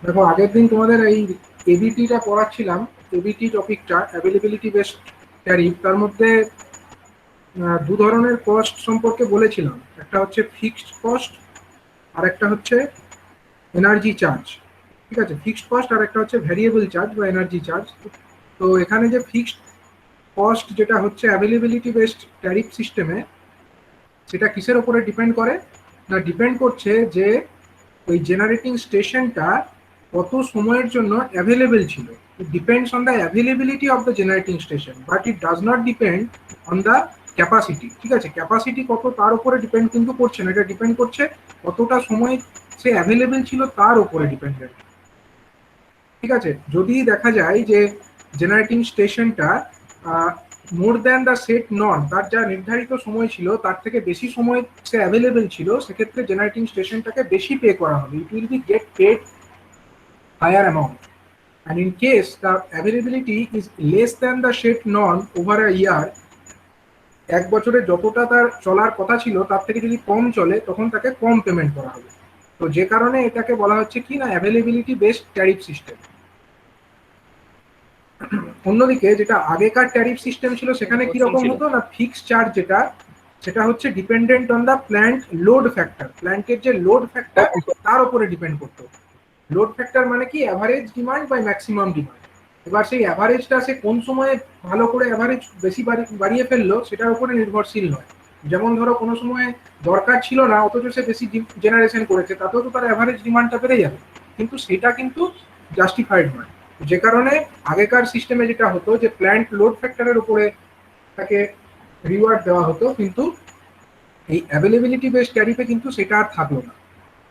দেখো, আগের দিন তোমাদের এই এবিটিটা পড়াচ্ছিলাম। এবিটি টপিকটা অ্যাভেলেবিলিটি বেসড ট্যারিফ, তার মধ্যে দু ধরনের কস্ট সম্পর্কে বলেছিলাম। একটা হচ্ছে ফিক্সড কস্ট, আর একটা হচ্ছে এনার্জি চার্জ। ঠিক আছে, ফিক্সড কস্ট আর একটা হচ্ছে ভ্যারিয়েবল চার্জ বা এনার্জি চার্জ। তো এখানে যে ফিক্সড কস্ট যেটা হচ্ছে অ্যাভেলেবিলিটি বেসড ট্যারিফ সিস্টেমে, সেটা কিসের ওপরে ডিপেন্ড করে? না, ডিপেন্ড করছে যে ওই জেনারেটিং স্টেশনটা কত সময়ের জন্য অ্যাভেলেবেল ছিল। It depends on the availability of the generating station, but it does not depend on the capacity. ঠিক আছে, ক্যাপাসিটি কত তার উপরে ডিপেন্ড কিন্তু করছে না, এটা ডিপেন্ড করছে কতটা সময় সে অ্যাভেলেবেল ছিল তার উপরে ডিপেন্ডেন্ট। ঠিক আছে, যদি দেখা যায় যে জেনারেটিং স্টেশনটা মোর দ্যান দ্য সেট নন, তার যা নির্ধারিত সময় ছিল তার থেকে বেশি সময় সে অ্যাভেলেবেল ছিল, সেক্ষেত্রে জেনারেটিং স্টেশনটাকে বেশি পে করা হবে। It will be get paid higher amount. And in case the availability is less than the set non over a year, এক বছরে যতটা তার চলার কথা ছিল তার থেকে যদি কম চলে তখন তাকে কম পেমেন্ট করা হবে। তো যে কারণে এটাকে বলা হচ্ছে কি না, অ্যাভেলেবিলিটি বেসড ট্যারিফ সিস্টেম। অন্যদিকে যেটা আগেকার ট্যারিফ সিস্টেম ছিল সেখানে কি রকম হতো না, ফিক্সড চার্জ যেটা, সেটা হচ্ছে dependent on the plant load factor. প্ল্যান্টের যে লোড ফ্যাক্টর তার উপরে ডিপেন্ড করতো। লোড ফ্যাক্টর মানে কি, average demand by maximum demand. এবার সেই অ্যাভারেজটা সে কোন সময়ে ভালো করে অ্যাভারেজ বেশি বাড়িয়ে ফেললো সেটার উপরে নির্ভরশীল নয়। যেমন ধরো কোনো সময় দরকার ছিল না অথচ সে বেশি জেনারেশন করেছে, তাতেও তো তার অ্যাভারেজ ডিমান্ডটা বেড়ে যাবে, কিন্তু সেটা কিন্তু জাস্টিফাইড নয়। যে কারণে আগেকার সিস্টেমে যেটা হতো যে প্ল্যান্ট লোড ফ্যাক্টরের উপরে তাকে রিওয়ার্ড দেওয়া হতো, কিন্তু এই অ্যাভেলেবিলিটি বেসড ট্যারিফে কিন্তু সেটা আর থাকলো না।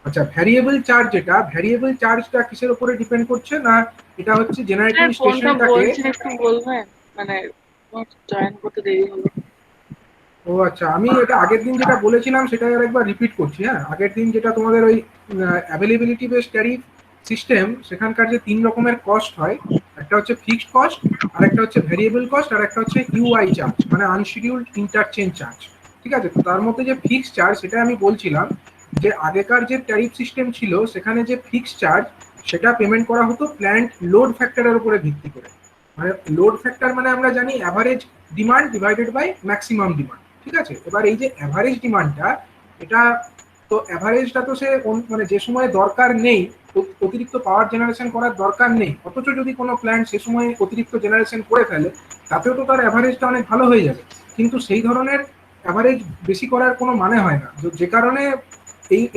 আচ্ছা, ভ্যারিয়েবল চার্জ যেটা, ভ্যারিয়েবল চার্জটা কিসের উপরে ডিপেন্ড করছে না, এটা হচ্ছে জেনারেটিং কোনটা স্টেশনটাকে। বলছেন একটু বলবেন? মানে জয়েন করতে দেরি হলো। ও আচ্ছা, আমি এটা আগের দিন যেটা বলেছিলাম সেটাই আরেকবার রিপিট করছি। হ্যাঁ, আগের দিন যেটা তোমাদের ওই অ্যাভেলেবিলিটি বেসড ট্যারিফ সিস্টেম, সেখানকার যে তিন রকমের কস্ট হয়, একটা হচ্ছে ফিক্সড কস্ট, আর একটা হচ্ছে ভ্যারিয়েবল কস্ট, আর একটা হচ্ছে ইউআই চার্জ মানে আনশিডিউলড ইন্টারচেঞ্জ চার্জ। ঠিক আছে, তো তার মধ্যে যে ফিক্সড চার্জ সেটা আমি বলছিলাম যে আগেকার যে ট্যারিফ সিস্টেম ছিল সেখানে যে ফিক্সড চার্জ সেটা পেমেন্ট করা হতো প্ল্যান্ট লোড ফ্যাক্টরের উপরে ভিত্তি করে। মানে লোড ফ্যাক্টর মানে আমরা জানি average demand divided by maximum demand. ঠিক আছে, এবার এই যে অ্যাভারেজ ডিমান্ডটা, এটা তো অ্যাভারেজটা তো সে মানে যে সময় দরকার নেই, অতিরিক্ত পাওয়ার জেনারেশন করার দরকার নেই, অথচ যদি কোনো প্ল্যান্ট সে সময় অতিরিক্ত জেনারেশন করে ফেলে তাতেও তো তার অ্যাভারেজটা অনেক ভালো হয়ে যাবে। কিন্তু সেই ধরনের অ্যাভারেজ বেশি করার কোনো মানে হয় না, যে কারণে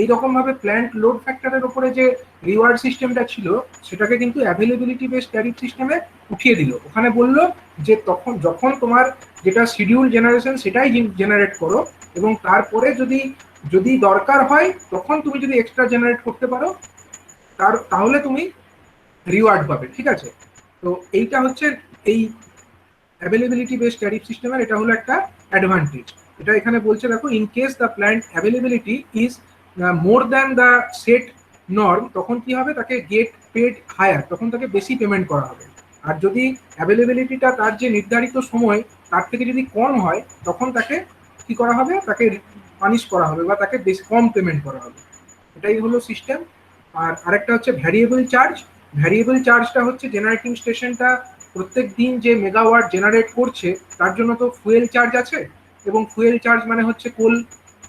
এইরকম ভাবে প্ল্যান্ট লোড ফ্যাক্টরের উপরে যে রিওয়ার্ড সিস্টেমটা ছিল সেটাকে কিন্তু অ্যাভেলেবিলিটি বেসড ট্যারিফ সিস্টেমে উঠিয়ে দিল। ওখানে বলল যে তখন যখন তোমার যেটা শিডিউল জেনারেশন সেটাই জেনারেট করো, এবং তারপরে যদি যদি দরকার হয় তখন তুমি যদি এক্সট্রা জেনারেট করতে পারো তাহলে তুমি রিওয়ার্ড পাবে। ঠিক আছে, তো এইটা হচ্ছে এই অ্যাভেলেবিলিটি বেসড ট্যারিফ সিস্টেমের এটা হলো একটা অ্যাডভান্টেজ। এটা এখানে বলছে দেখো, in case the plant availability is more than the set norm, তখন কি হবে, তাকে গেট পেড হায়ার, তখন তাকে বেশি পেমেন্ট করা হবে। আর যদি অ্যাভেলেবিলিটিটা তার যে নির্ধারিত সময় তার থেকে যদি কম হয় তখন তাকে কি করা হবে, তাকে পানিশ করা হবে বা তাকে বেশি কম পেমেন্ট করা হবে। এটাই হলো সিস্টেম। আর আরেকটা হচ্ছে ভ্যারিয়েবল চার্জ। ভ্যারিয়েবল চার্জটা হচ্ছে জেনারেটিং স্টেশনটা প্রত্যেক দিন যে মেগাওয়াট জেনারেট করছে তার জন্য তো ফুয়েল চার্জ আছে, এবং ফুয়েল চার্জ মানে হচ্ছে কোল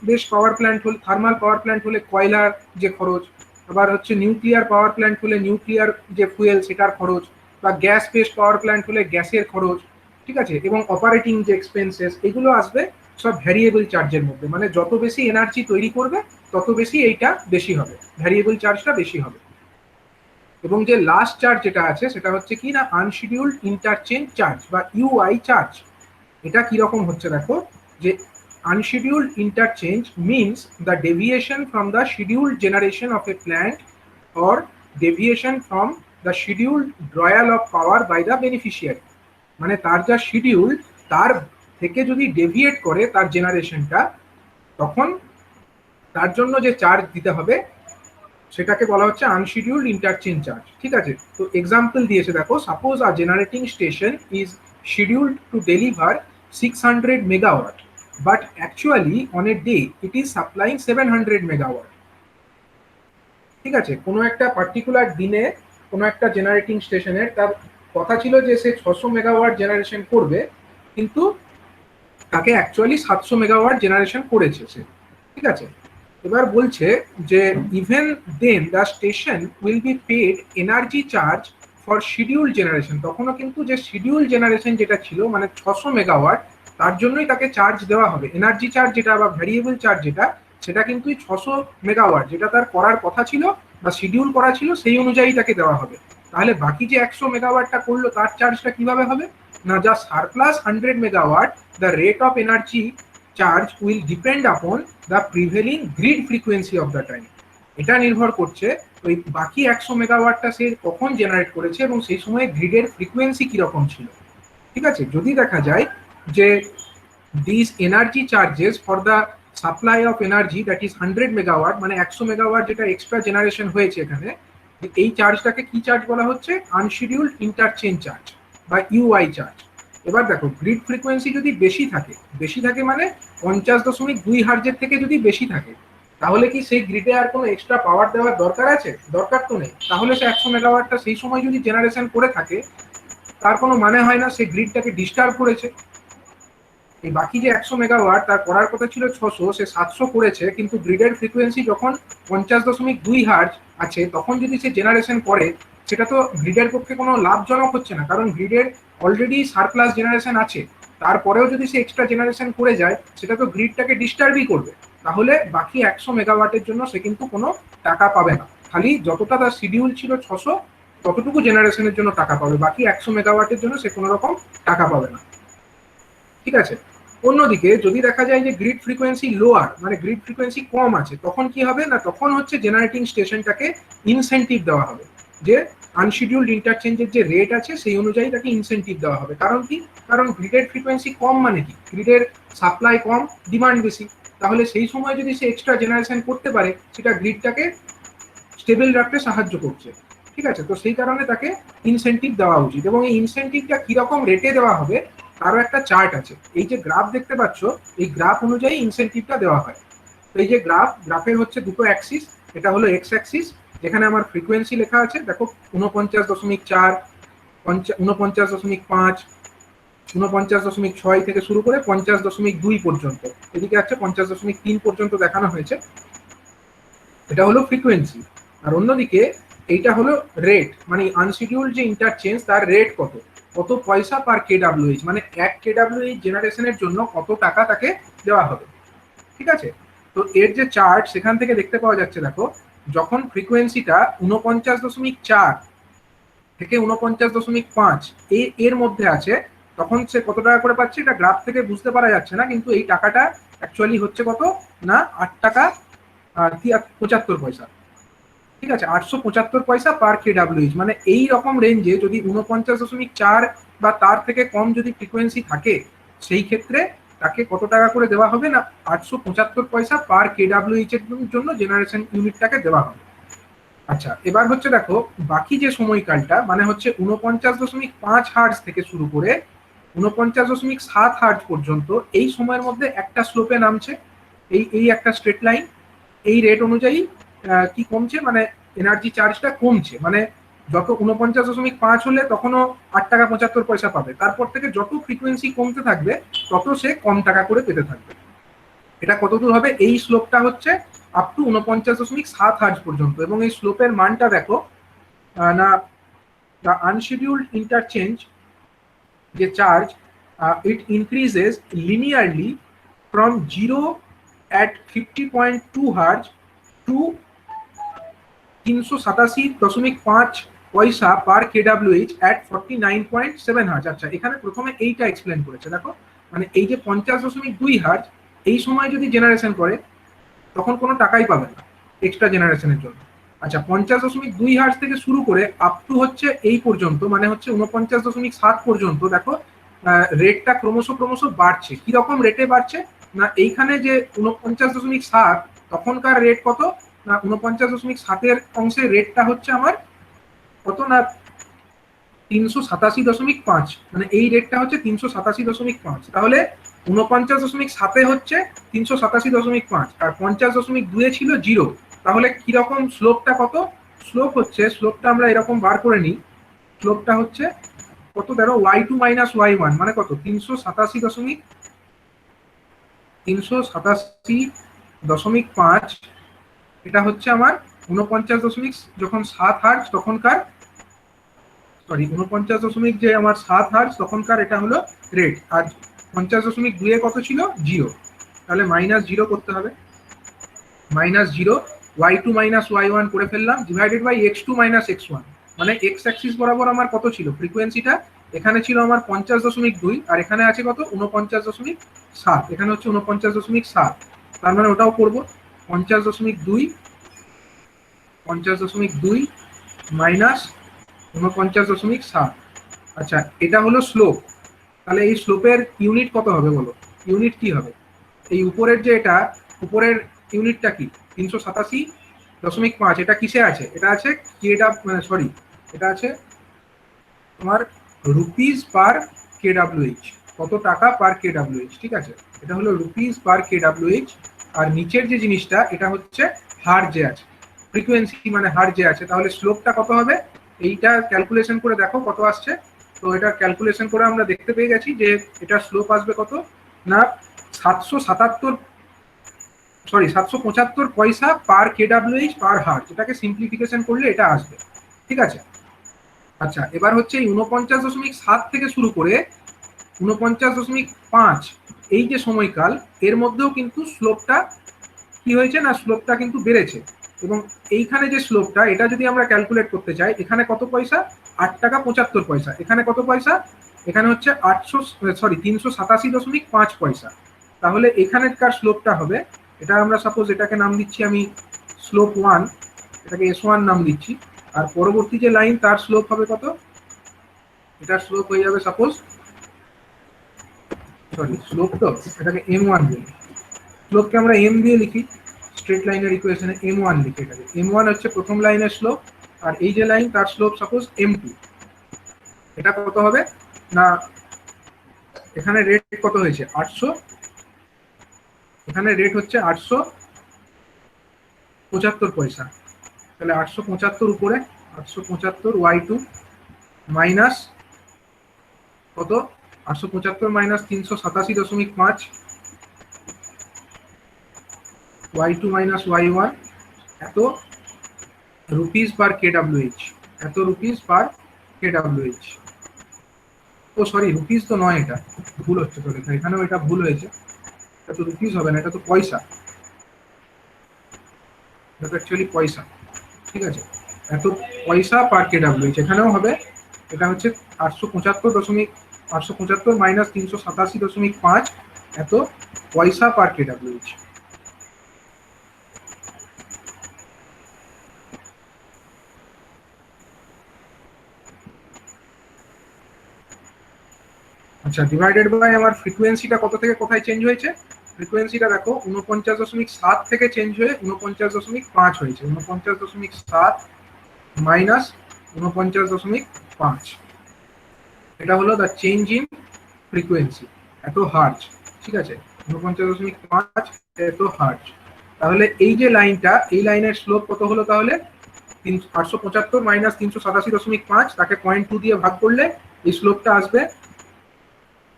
বেস পাওয়ার প্ল্যান্ট হলে, থার্মাল পাওয়ার প্ল্যান্ট হলে কয়লার যে খরচ, আবার হচ্ছে নিউক্লিয়ার পাওয়ার প্ল্যান্ট হলে নিউক্লিয়ার যে ফুয়েল সেটার খরচ, বা গ্যাস বেস পাওয়ার প্ল্যান্ট হলে গ্যাসের খরচ। ঠিক আছে, এবং অপারেটিং যে এক্সপেন্সেস এগুলো আসবে সব ভ্যারিয়েবল চার্জের মধ্যে। মানে যত বেশি এনার্জি তৈরি করবে তত বেশি এইটা বেশি হবে, ভ্যারিয়েবল চার্জটা বেশি হবে। এবং যে লাস্ট চার্জ যেটা আছে সেটা হচ্ছে কি না, আনশিডিউলড ইন্টারচেঞ্জ চার্জ বা ইউআই চার্জ। এটা কি রকম হচ্ছে দেখো, যে unscheduled interchange means the deviation from the scheduled generation of a plant or deviation from the scheduled drawal of power by the beneficiary. মানে তার যা শিডিউল তার থেকে যদি ডেভিয়েট করে তার জেনারেশনটা, তখন তার জন্য যে চার্জ দিতে হবে সেটাকে বলা হচ্ছে আনশিডিউলড ইন্টারচেঞ্জ চার্জ। ঠিক আছে, তো এক্সাম্পল দিয়েছে দেখো, suppose a generating station is scheduled to deliver 600 megawatt, but actually on a day it is supplying 700 megawatt. ঠিক আছে, কোনো একটা পার্টিকুলার দিনে কোনো একটা জেনারেটিং স্টেশনের তার কথা ছিল যে সে 600 মেগাওয়াট জেনারেশন করবে, কিন্তু তাকে অ্যাকচুয়ালি 700 মেগাওয়াট জেনারেশন করেছে সে। ঠিক আছে, এবার বলছে যে even then the station will be paid energy charge for schedule generation, তখনও কিন্তু যে শিডিউল জেনারেশন যেটা ছিল মানে 600 মেগাওয়াট, তার জন্যই তাকে চার্জ দেওয়া হবে। এনার্জি চার্জ যেটা বা ভ্যারিয়েবল চার্জ যেটা, সেটা কিন্তু 600 মেগাওয়াট যেটা তার করার কথা ছিল বা শিডিউল করা ছিল সেই অনুযায়ী তাকে দেওয়া হবে। তাহলে বাকি যে 100 মেগাওয়াটটা করলো তার চার্জটা কিভাবে হবে? না, যা surplus 100 megawatt, the rate of energy charge will depend upon the prevailing grid frequency of the time. এটা নির্ভর করছে ওই বাকি 100 মেগাওয়াটটা সে কখন জেনারেট করেছে এবং সেই সময় গ্রিডের ফ্রিকোয়েন্সি কিরকম ছিল। ঠিক আছে, যদি দেখা যায় যে this energy charges for the supply of energy that is 100 megawatt, মানে 100 মেগাওয়াট যেটা এক্সট্রা জেনারেশন হয়েছে এখানে, এই চার্জটাকে কি চার্জ বলা হচ্ছে? আনশিডিউলড ইন্টারচেঞ্জ চার্জ বা ইউআই চার্জ। এবার দেখো, গ্রিড ফ্রিকোয়েন্সি যদি বেশি থাকে মানে 50.2 হার্জের থেকে যদি বেশি থাকে, তাহলে কি সেই গ্রিডে আর কোনো এক্সট্রা পাওয়ার দেওয়ার দরকার আছে? দরকার তো নেই। তাহলে সে 100 মেগাওয়াটটা সেই সময় যদি জেনারেশন করে থাকে, তার কোনো মানে হয় না, সে গ্রিডটাকে ডিস্টার্ব করেছে। এই বাকি যে 100 মেগাওয়াট তার করার কথা ছিল 600, সে 700 করেছে, কিন্তু গ্রিডের ফ্রিকোয়েন্সি যখন 50.2 হার্জ আছে তখন যদি সে জেনারেশন করে, সেটা তো গ্রিডের পক্ষে কোনো লাভজনক হচ্ছে না, কারণ গ্রিডের অলরেডি সারপ্লাস জেনারেশন আছে। তারপরেও যদি সে এক্সট্রা জেনারেশন করে যায়, সেটা তো গ্রিডটাকে ডিস্টার্বই করবে। তাহলে বাকি 100 মেগাওয়াটের জন্য সে কিন্তু কোনো টাকা পাবে না, খালি যতটা তার শিডিউল ছিল 600 ততটুকু জেনারেশনের জন্য টাকা পাবে, বাকি 100 মেগাওয়াটের জন্য সে কোনো রকম টাকা পাবে না। ঠিক আছে, অন্যদিকে যদি দেখা যায় যে গ্রিড ফ্রিকোয়েন্সি লোয়ার, মানে গ্রিড ফ্রিকোয়েন্সি কম আছে, তখন কি হবে না, তখন হচ্ছে জেনারেটিং স্টেশনটাকে ইনসেন্টিভ দেওয়া হবে, যে আনশিডিউলড ইন্টারচেঞ্জের যে রেট আছে সেই অনুযায়ী তাকে ইনসেন্টিভ দেওয়া হবে। কারণ কি? কারণ গ্রিডের ফ্রিকোয়েন্সি কম মানে কি, গ্রিডের সাপ্লাই কম, ডিমান্ড বেশি। তাহলে সেই সময় যদি সে এক্সট্রা জেনারেশন করতে পারে, সেটা গ্রিডটাকে স্টেবল রাখতে সাহায্য করছে। ঠিক আছে, তো সেই কারণে তাকে ইনসেন্টিভ দেওয়া উচিত। এবং এই ইনসেন্টিভটা কিরকম রেটে দেওয়া হবে তারও একটা চার্ট আছে। এই যে গ্রাফ দেখতে পাচ্ছ, এই গ্রাফ অনুযায়ী ইনসেন্টিভটা দেওয়া হয়। তো এই যে গ্রাফের হচ্ছে দুটো অ্যাক্সিস, এটা হলো এক্স অ্যাক্সিস, যেখানে আমার ফ্রিকোয়েন্সি লেখা আছে, দেখো 49.4, 49.5, 49.6 থেকে শুরু করে 50.2 পর্যন্ত, এদিকে আছে 50.3 পর্যন্ত দেখানো হয়েছে। এটা হলো ফ্রিকোয়েন্সি। আর অন্যদিকে এইটা হলো রেট, মানে আনশিডিউলড যে ইন্টারচেঞ্জ তার রেট কত পয়সা পার কেডব্লিউএইচ, মানে 1 কেডব্লিউএইচ জেনারেশনের জন্য কত টাকা তাকে দেওয়া হবে। ঠিক আছে, তো এর যে চার্ট সেখান থেকে দেখতে পাওয়া যাচ্ছে, দেখো যখন ফ্রিকোয়েন্সিটা 49.4 থেকে 49.5 এর মধ্যে আছে, তখন সে কত টাকা করে পাচ্ছে এটা গ্রাফ থেকে বুঝতে পারা যাচ্ছে না, কিন্তু এই টাকাটা অ্যাকচুয়ালি হচ্ছে কত না, 8 টাকা 75 পয়সা। ঠিক আছে, 875 পয়সা পার কেডব্লিউএইচ, মানে এই রকম রেঞ্জে যদি 49.4 বা তার থেকে কম যদি ফ্রিকোয়েন্সি থাকে, সেই ক্ষেত্রে তাকে কত টাকা করে দেওয়া হবে না, 875 পয়সা পার কেডব্লিউএইচ এর জন্য জেনারেশন ইউনিটটাকে দেওয়া হবে। আচ্ছা, এবার হচ্ছে দেখো বাকি যে সময়কালটা, মানে হচ্ছে 49.5 হার্জ থেকে শুরু করে 49.7 হার্জ পর্যন্ত, এই সময়ের মধ্যে একটা স্লোপে নামছে, এই একটা স্ট্রেট লাইন, এই রেট অনুযায়ী কি কমছে, মানে এনার্জি চার্জটা কমছে, মানে যত 49.5 হলে তখনও 8 টাকা 75 পয়সা পাবে, তারপর থেকে যত ফ্রিকোয়েন্সি কমতে থাকবে তত সে কম টাকা করে পেতে থাকবে। এটা কতদূর হবে? এই স্লোপটা হচ্ছে আপ টু 49.7 হার্জ পর্যন্ত। এবং এই স্লোপের মানটা দেখো না, দ্য আনশিডিউলড ইন্টারচেঞ্জ যে charge, it increases linearly from 0 at 50.2 hertz to 387.5 paisa per কেডব্লিউএইচ at 49.7 hertz. আচ্ছা, এখানে প্রথমে এইটা এক্সপ্লেন করেছে, দেখো মানে এই যে 50.2 হার্জ এই সময় যদি জেনারেশন করে তখন কোনো টাকাই পাবে না এক্সট্রা জেনারেশনের জন্য। আচ্ছা, 50.2 হার্জ থেকে শুরু করে আপ টু হচ্ছে এই পর্যন্ত, মানে হচ্ছে 49.7 পর্যন্ত, দেখো রেটটা ক্রমশ বাড়ছে। কিরকম রেটে বাড়ছে না, এইখানে যে 49.7 তখনকার রেট কত না, 49.7 অংশের রেটটা হচ্ছে আমার কত না 387.5, মানে এই রেটটা হচ্ছে 387.5। তাহলে 49.7 হচ্ছে 387.5, আর 50.2 ছিল 0, তাহলে কিরকম স্লোপটা কত? স্লোপটা আমরা এরকম বার করে নিই। স্লোপটা হচ্ছে কত, ধরো y2 মাইনাস y1 মানে কত, 387.5। এটা হচ্ছে আমার 49 যখন 7 হার্জ তখনকার, সরি 49 যে আমার 7 হার্জ তখনকার এটা হলো রেট। আর 50.2 কত ছিল, 0। তাহলে -0 করতে হবে, -0 y2 মাইনাস y1 করে ফেললাম, divided by x2 minus x1। মানে x অ্যাক্সিস বরাবর আমার কত ছিল ফ্রিকোয়েন্সিটা, এখানে ছিল আমার 50.2 আর এখানে আছে কত 49.7, এখানে হচ্ছে 49.7। তার মানে ওটাও করবো 50.2 মাইনাস 49.7। আচ্ছা, এটা হলো স্লোপ। তাহলে এই স্লোপের ইউনিট কত হবে বলো, ইউনিট কি হবে? এই উপরের যে এটা, উপরের ইউনিটটা কি, 387.5। এটা কিসে আছে? এটা আছে সরি, এটা আছে তোমার রুপিস পার কেডব্লিউএইচ, কত টাকা পার কেডব্লিউএইচ, ঠিক আছে? এটা হলো রুপিস পার কেডব্লিউএইচ। আর নিচের যে জিনিসটা এটা হচ্ছে হার্জে আছে, ফ্রিকোয়েন্সি মানে হার্জে আছে। তাহলে স্লোপটা কত হবে, এইটা ক্যালকুলেশন করে দেখো কত আসছে। তো এটা ক্যালকুলেশন করে আমরা দেখতে পেয়ে গেছি যে এটা স্লোপ আসবে কত না 775 পয়সা পার কেডব্লিউএইচ পার হার্জ। এটাকে সিম্পলিফিকেশন করলে এটা আসবে, ঠিক আছে? আচ্ছা, এবার হচ্ছে এই 49.7 থেকে শুরু করে 49.5 এই যে সময়কাল, এর মধ্যেও কিন্তু স্লোপটা কি হয়েছে না, স্লোপটা কিন্তু বেড়েছে। এবং এইখানে যে স্লোপটা, এটা যদি আমরা ক্যালকুলেট করতে চাই, এখানে কত পয়সা, 8 টাকা 75 পয়সা। এখানে কত পয়সা, এখানে হচ্ছে 387.5 পয়সা। তাহলে এখানেকার স্লোপটা হবে, এটা আমরা সাপোজ এটাকে নাম দিচ্ছি আমি স্লোপ 1, এটাকে S1 নাম দিচ্ছি। আর পরবর্তী যে লাইন তার স্লোপ হবে কত, এটার স্লোপ হয়ে যাবে সাপোজ, সরি স্লোপ তো এটাকে M1 বলি, স্লোপকে আমরা M দিয়ে লিখি, স্ট্রেট লাইনের ইকুয়েশনে M1 লিখি। এটাকে M1 হচ্ছে প্রথম লাইনের স্লোপ, আর এই যে লাইন তার স্লোপ সাপোজ M2। এটা কত হবে না, এখানে রেট কত হয়েছে 800, এখানে রেট হচ্ছে 875 পয়সা। তাহলে 875 উপরে 875 y2 মাইনাস কত, 875 মাইনাস 387.5 y2 মাইনাস y1 এত রুপিস পার কেডব্লিউএইচ, এত রুপিস পার কেডব্লিউএইচ। ও সরি, রুপিস তো নয়, এটা ভুল হচ্ছে তো লেখা, এখানেও এটা ভুল হয়েছে। এটা তো রুপিস হবে না, এটা তো পয়সা, এটা তো অ্যাকচুয়ালি পয়সা, ঠিক আছে? এত পয়সা পার কেডব্লিউএইচ এখানেও হবে। এটা হচ্ছে 875 মাইনাস 387.5 এত পয়সা পার কেডব্লিউএইচ। আচ্ছা, ডিভাইডেড বাই আমার ফ্রিকোয়েন্সিটা কত থেকে কোথায় চেঞ্জ হয়েছে, ফ্রিকোয়েন্সিটা দেখো 49.7 থেকে চেঞ্জ হয়ে 49.5 হয়েছে। 49.7 মাইনাস 49.5, এটা হলো দ্য চেঞ্জ ইন ফ্রিকোয়েন্সি, এত হার্জ, ঠিক আছে? 49.5 এত হার্জ। তাহলে এই যে লাইনটা, এই লাইনের স্লোপ কত হলো তাহলে, 875 মাইনাস 387.5, তাকে 0.2 দিয়ে ভাগ করলে এই স্লোপটা আসবে।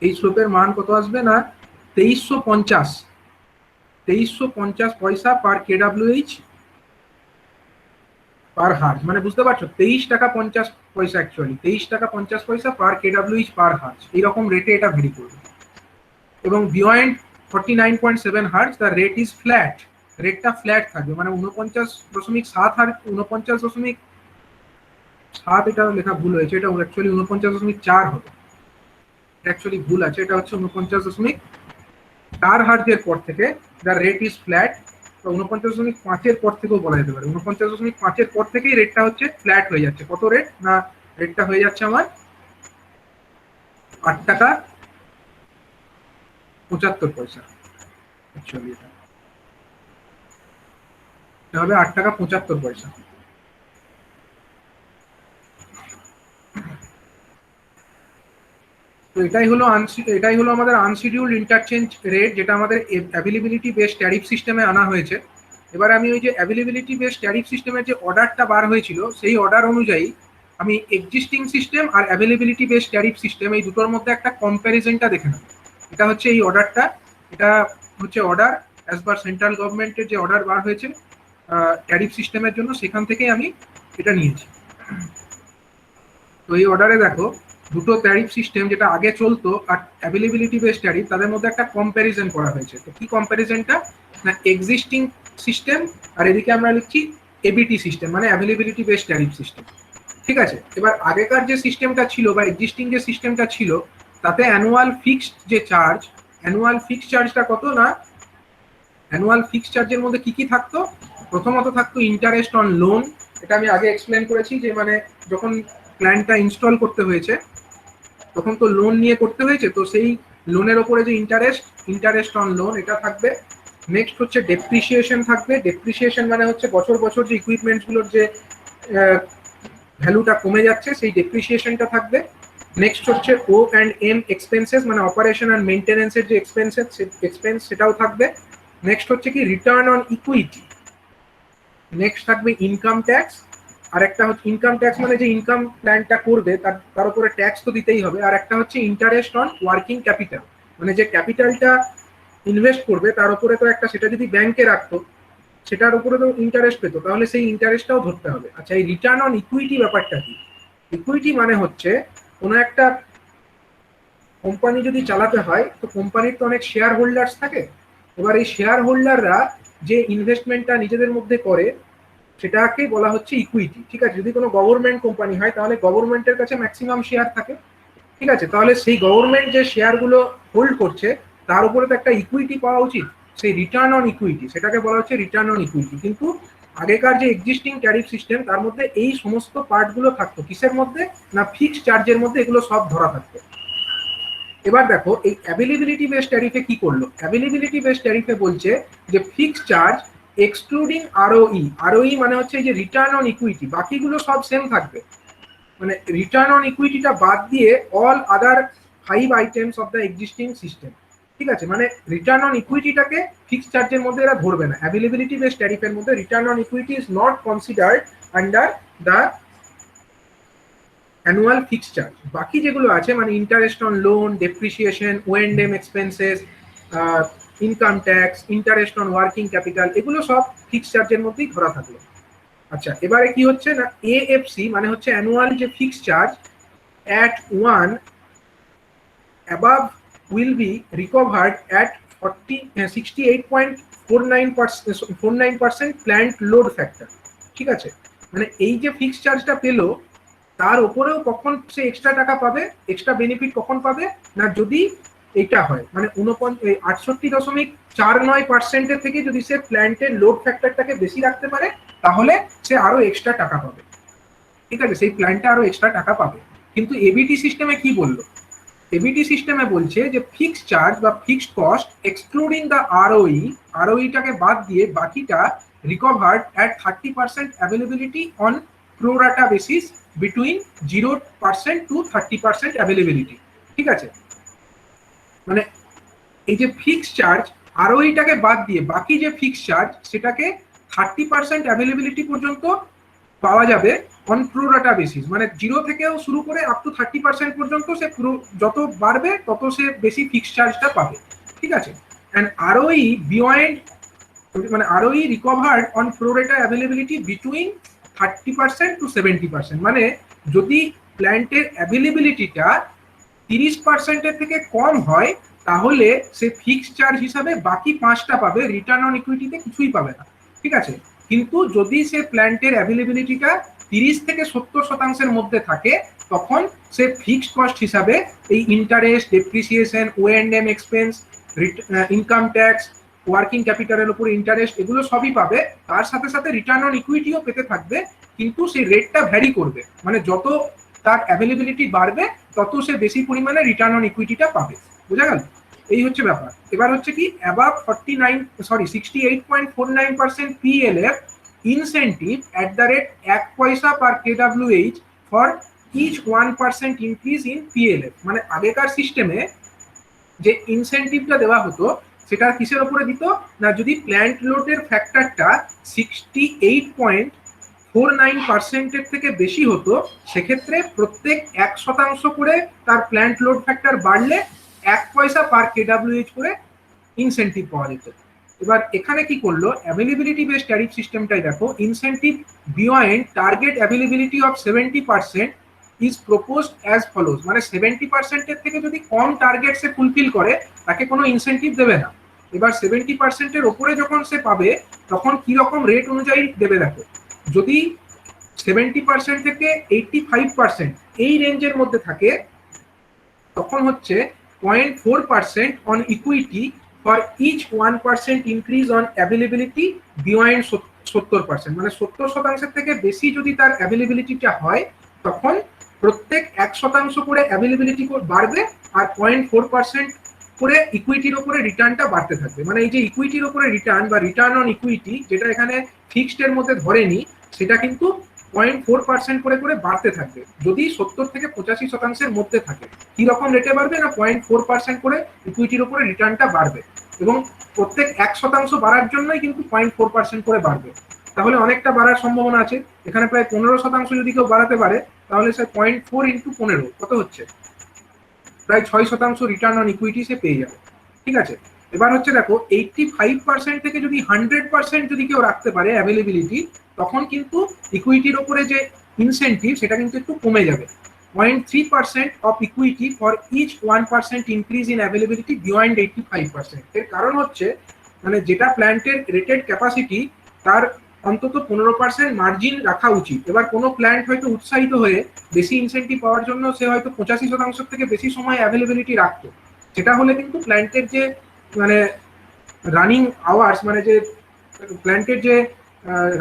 এই স্লোপের মান কত আসবে না 2350 পয়সা পার কেডব্লিউএইচ পার হার্জ। মানে বুঝতে পারছো, 23 টাকা 50 পয়সা, অ্যাকচুয়ালি 23 টাকা 50 পয়সা পার কেডব্লিউএইচ পার হার্জ, এইরকম রেটে এটা ভেরি করবে। এবং beyond 49.7 hertz the rate is flat, রেটটা ফ্ল্যাট থাকবে। মানে 49.7 হার্জ, 49.7, এটা লেখা ভুল হয়েছে, এটা অ্যাকচুয়ালি 49.4 হবে, অ্যাকচুয়ালি ভুল আছে, এটা হচ্ছে 49.4 হার্জের পর থেকে দ্য রেট ইজ ফ্ল্যাট। 49.5 পর থেকেও বলা যেতে পারে, 49.5 পর থেকেই রেটটা হচ্ছে ফ্ল্যাট হয়ে যাচ্ছে। কত রেট না, রেটটা হয়ে যাচ্ছে আমার 8 টাকা 75 পয়সা। অ্যাকচুয়ালি এটা হবে 8 টাকা 75 পয়সা। তো এটাই হলো আমাদের আনশিডিউলড ইন্টারচেঞ্জ রেট, যেটা আমাদের অ্যাভেলেবিলিটি বেসড ট্যারিফ সিস্টেমে আনা হয়েছে। এবার আমি ওই যে অ্যাভেলেবিলিটি বেস ট্যারিফ সিস্টেমের যে অর্ডারটা বার হয়েছিল সেই অর্ডার অনুযায়ী আমি এক্সিস্টিং সিস্টেম আর অ্যাভেলেবিলিটি বেস ট্যারিফ সিস্টেম এই দুটোর মধ্যে একটা কম্প্যারিজনটা দেখে নেব। এটা হচ্ছে এই অর্ডারটা, এটা হচ্ছে অর্ডার অ্যাজ পার সেন্ট্রাল গভর্নমেন্টের যে অর্ডার বার হয়েছে ট্যারিফ সিস্টেমের জন্য, সেখান থেকে আমি এটা নিয়েছি। তো এই অর্ডারে দেখো দুটো ট্যারিফ সিস্টেম যেটা আগে চলতো আর অ্যাভেলেবিলিটি বেস ট্যারিফ, তাদের মধ্যে একটা কম্প্যারিজন করা হয়েছে। তো কি কম্প্যারিজনটা না, এক্সিস্টিং সিস্টেম আর এদিকে আমরা লিখছি এবিটি সিস্টেম, মানে অ্যাভেলেবিলিটি বেস ট্যারিফ সিস্টেম। ঠিক আছে, এবার আগেকার যে সিস্টেমটা ছিল বা এক্সিস্টিং যে সিস্টেমটা ছিল তাতে অ্যানুয়াল ফিক্সড যে চার্জ, অ্যানুয়াল ফিক্সড চার্জটা কত না, অ্যানুয়াল ফিক্সড চার্জের মধ্যে কি কি থাকতো, প্রথমত থাকতো ইন্টারেস্ট অন লোন। এটা আমি আগে এক্সপ্লেন করেছি যে মানে যখন প্ল্যানটা ইনস্টল করতে হয়েছে তখন তো লোন নিয়ে করতে হয়েছে, তো সেই লোনের ওপরে যে ইন্টারেস্ট অন লোন এটা থাকবে। নেক্সট হচ্ছে ডেপ্রিসিয়েশন থাকবে। ডেপ্রিসিয়েশন মানে হচ্ছে বছর বছর যে ইকুইপমেন্টসগুলোর যে ভ্যালুটা কমে যাচ্ছে সেই ডেপ্রিসিয়েশনটা থাকবে। নেক্সট হচ্ছে ও অ্যান্ড এম এক্সপেন্সেস, মানে অপারেশন অ্যান্ড মেনটেন্যান্সের যে এক্সপেন্স সেটাও থাকবে। নেক্সট হচ্ছে কি রিটার্ন অন ইকুইটি। নেক্সট থাকবে ইনকাম ট্যাক্স। আর একটা হচ্ছে ইনকাম ট্যাক্স মানে যে ইনকাম প্ল্যানটা করবে তার উপরে ট্যাক্স তো দিতেই হবে। আর একটা হচ্ছে ইন্টারেস্ট অন ওয়ার্কিং ক্যাপিটাল, মানে যে ক্যাপিটালটা ইনভেস্ট করবে তার উপরে তো একটা, সেটা যদি ব্যাংকে রাখতো সেটার উপরে তো ইন্টারেস্ট পেতো, তাহলে সেই ইন্টারেস্টটাও ধরতে হবে। আচ্ছা, এই রিটার্ন অন ইকুইটি ব্যাপারটা কি? ইকুইটি মানে হচ্ছে কোনো একটা কোম্পানি যদি চালাতে হয় তো কোম্পানির তো অনেক শেয়ার হোল্ডার্স থাকে। এবার এই শেয়ার হোল্ডাররা যে ইনভেস্টমেন্টটা নিজেদের মধ্যে করে সেটাকে বলা হচ্ছে ইকুইটি। ঠিক আছে, যদি কোনো গভর্নমেন্ট কোম্পানি হয় তাহলে গভর্নমেন্টের কাছে ম্যাক্সিমাম শেয়ার থাকে। ঠিক আছে, তাহলে সেই গভর্নমেন্ট যে শেয়ারগুলো হোল্ড করছে তার উপরে তো একটা ইকুইটি পাওয়া উচিত, সেই রিটার্ন অন ইকুইটি, সেটাকে বলা হচ্ছে রিটার্ন অন ইকুইটি। কিন্তু আগেকার যে এক্সিস্টিং ট্যারিফ সিস্টেম তার মধ্যে এই সমস্ত পার্টগুলো থাকতো কিসের মধ্যে না, ফিক্সড চার্জের মধ্যে এগুলো সব ধরা থাকতো। এবার দেখো এই অ্যাভেলেবিলিটি বেস ট্যারিফে কি করলো, অ্যাভেলেবিলিটি বেস ট্যারিফে বলছে যে ফিক্সড চার্জ এক্সক্লুডিং আরওই। আরওই মানে হচ্ছে এই যে রিটার্ন অন ইকুইটি, বাকিগুলো সব সেম থাকবে, মানে রিটার্ন অন ইকুইটিটা বাদ দিয়ে all other 5 items of the existing system. ঠিক আছে, মানে রিটার্ন অন ইকুইটিটাকে ফিক্সড চার্জের মধ্যে এরা ধরবে না। অ্যাভেলেবিলিটি বেস ট্যারিফের মধ্যে return on equity is not considered under the annual fixed charge. বাকি যেগুলো আছে মানে interest on loan, depreciation, O and M expenses, income tax, interest on working capital, এগুলো সব ফিক্সড চার্জের মধ্যেই ধরা থাকলো। আচ্ছা, এবারে কি হচ্ছে না, এএফসি মানে হচ্ছে অ্যানুয়াল যে fixed charge at 1 above will be recovered at 68.49% planned load factor। ঠিক আছে, মানে এই যে ফিক্সড চার্জটা পেলো তার উপরেও কখন সে এক্সট্রা টাকা পাবে, এক্সট্রা বেনিফিট কখন পাবে না, যদি এটা হয় মানে 68.49% থেকে যদি সে প্ল্যান্টের লোড ফ্যাক্টরটাকে বেশি রাখতে পারে তাহলে সে আরো এক্সট্রা টাকা পাবে। ঠিক আছে, সেই প্ল্যানটা আরো এক্সট্রা টাকা পাবে। কিন্তু এবিটি সিস্টেমে কি বললো, এবিটি সিস্টেমে বলছে যে ফিক্সড চার্জ বা fixed cost excluding the ROE, আরওইটাকে বাদ দিয়ে বাকিটা recovered at 30% availability on pro rata basis between 0% to 30% availability. ঠিক আছে, মানে এই যে ফিক্সড চার্জ আরওইটাকে বাদ দিয়ে বাকি যে ফিক্সড চার্জ সেটাকে 30% অ্যাভেলেবিলিটি পর্যন্ত পাওয়া যাবে অন প্রোরাটা বেসিস, মানে 0 থেকেও শুরু করে আপ টু 30% পর্যন্ত সে যত বাড়বে তত সে বেশি ফিক্সড চার্জটা পাবে। ঠিক আছে, এন্ড আরওই বিয়ন্ড মানে ROE recovered on pro rata availability between 30% to 70%, মানে যদি প্ল্যান্টের অ্যাভেলেবিলিটিটা 30% থেকে কম হয় তাহলে সে ফিক্সড চার্জ হিসাবে বাকি 5টা পাবে, রিটার্ন অন ইকুইটিতে কিছুই পাবে না। ঠিক আছে, কিন্তু যদি সে প্ল্যান্টের অ্যাভেলেবিলিটিটা 30 থেকে 70% মধ্যে থাকে তখন সে ফিক্সড কস্ট হিসাবে এই interest, depreciation, O and M expense, income tax, working ক্যাপিটালের উপর ইন্টারেস্ট, এগুলো সবই পাবে। তার সাথে সাথে রিটার্ন অন ইকুইটিও পেতে থাকবে, কিন্তু সেই রেটটা ভ্যারি করবে, মানে যত তার অ্যাভেলেবিলিটি বাড়বে তত সে বেশি পরিমাণে রিটার্ন অন ইকুইটিটা পাবে। বোঝা গেল? এই হচ্ছে ব্যাপার। এবার হচ্ছে কি above 68.49% PLF incentive at the rate 1 পয়সা per kWh for each 1% increase in PLF, মানে আগেকার সিস্টেমে যে ইনসেন্টিভটা দেওয়া হতো সেটা কিসের উপরে দিত না, যদি প্ল্যান্ট লোডের ফ্যাক্টরটা 68.49% থেকে বেশি হতো, সেক্ষেত্রে প্রত্যেক 1% করে তার প্ল্যান্ট লোড ফ্যাক্টর বাড়লে 1 পয়সা পার কেডব্লিউএইচ করে ইনসেন্টিভ পাওয়া যেত। এবার এখানে কি করলো, অ্যাভেলেবিলিটি বেস ট্যারিফ সিস্টেমটাই দেখো, incentive beyond target availability of 70% is proposed as follows, মানে 70%-এর থেকে যদি কম টার্গেট সে ফুলফিল করে তাকে কোনো ইনসেন্টিভ দেবে না। এবার 70%-এর ওপরে যখন সে পাবে তখন কি রকম রেট অনুযায়ী দেবে দেখো, যদি 70% থেকে 85% এই রেঞ্জের মধ্যে থাকে তখন হচ্ছে 0.4% on equity for each 1% increase on availability beyond 70%, মানে 70% থেকে বেশি যদি তার অ্যাভেলেবিলিটিটা হয় তখন প্রত্যেক 1% করে অ্যাভেলেবিলিটি বাড়বে আর 0.4% করে ইকুইটির উপরে রিটার্নটা বাড়তে থাকবে। মানে এই যে ইকুইটির উপরে রিটার্ন বা রিটার্ন অন ইকুইটি, যেটা এখানে ফিক্সড এর মধ্যে ধরেনি, সেটা কিন্তু 0.4% করে করে বাড়তে থাকবে যদি 70 থেকে 85%-এর মধ্যে থাকে। কি রকম রেটে বাড়বে না, 0.4% করে ইকুইটির উপরে রিটার্নটা বাড়বে এবং প্রত্যেক 1% বাড়ার জন্যই কিন্তু 0.4% করে বাড়বে। তাহলে অনেকটা বাড়ার সম্ভাবনা আছে, এখানে প্রায় 15% যদি কেউ বাড়াতে পারে তাহলে সে 0.4 ইন্টু 15 কত হচ্ছে, প্রায় 6% রিটার্ন অন ইকুইটি সে পেয়ে যাবে। ঠিক আছে, এবার হচ্ছে দেখো 85% থেকে যদি 100% যদি কেউ রাখতে পারে অ্যাভেলেবিলিটি, তখন কিন্তু ইকুইটির উপরে যে ইনসেন্টিভ সেটা কিন্তু একটু কমে যাবে। 0.3% of equity for each 1% increase in availability beyond 85%। এর কারণ হচ্ছে মানে যেটা প্ল্যান্টের রেটেড ক্যাপাসিটি তার অন্তত 15% মার্জিন রাখা উচিত। এবার কোনো প্ল্যান্ট হয়তো উৎসাহিত হয়ে বেশি ইনসেন্টিভ পাওয়ার জন্য সে হয়তো 85% থেকে বেশি সময় অ্যাভেলেবিলিটি রাখতো, সেটা হলে কিন্তু প্ল্যান্টের যে মানে রানিং আওয়ার্স, মানে যে প্ল্যান্টের যে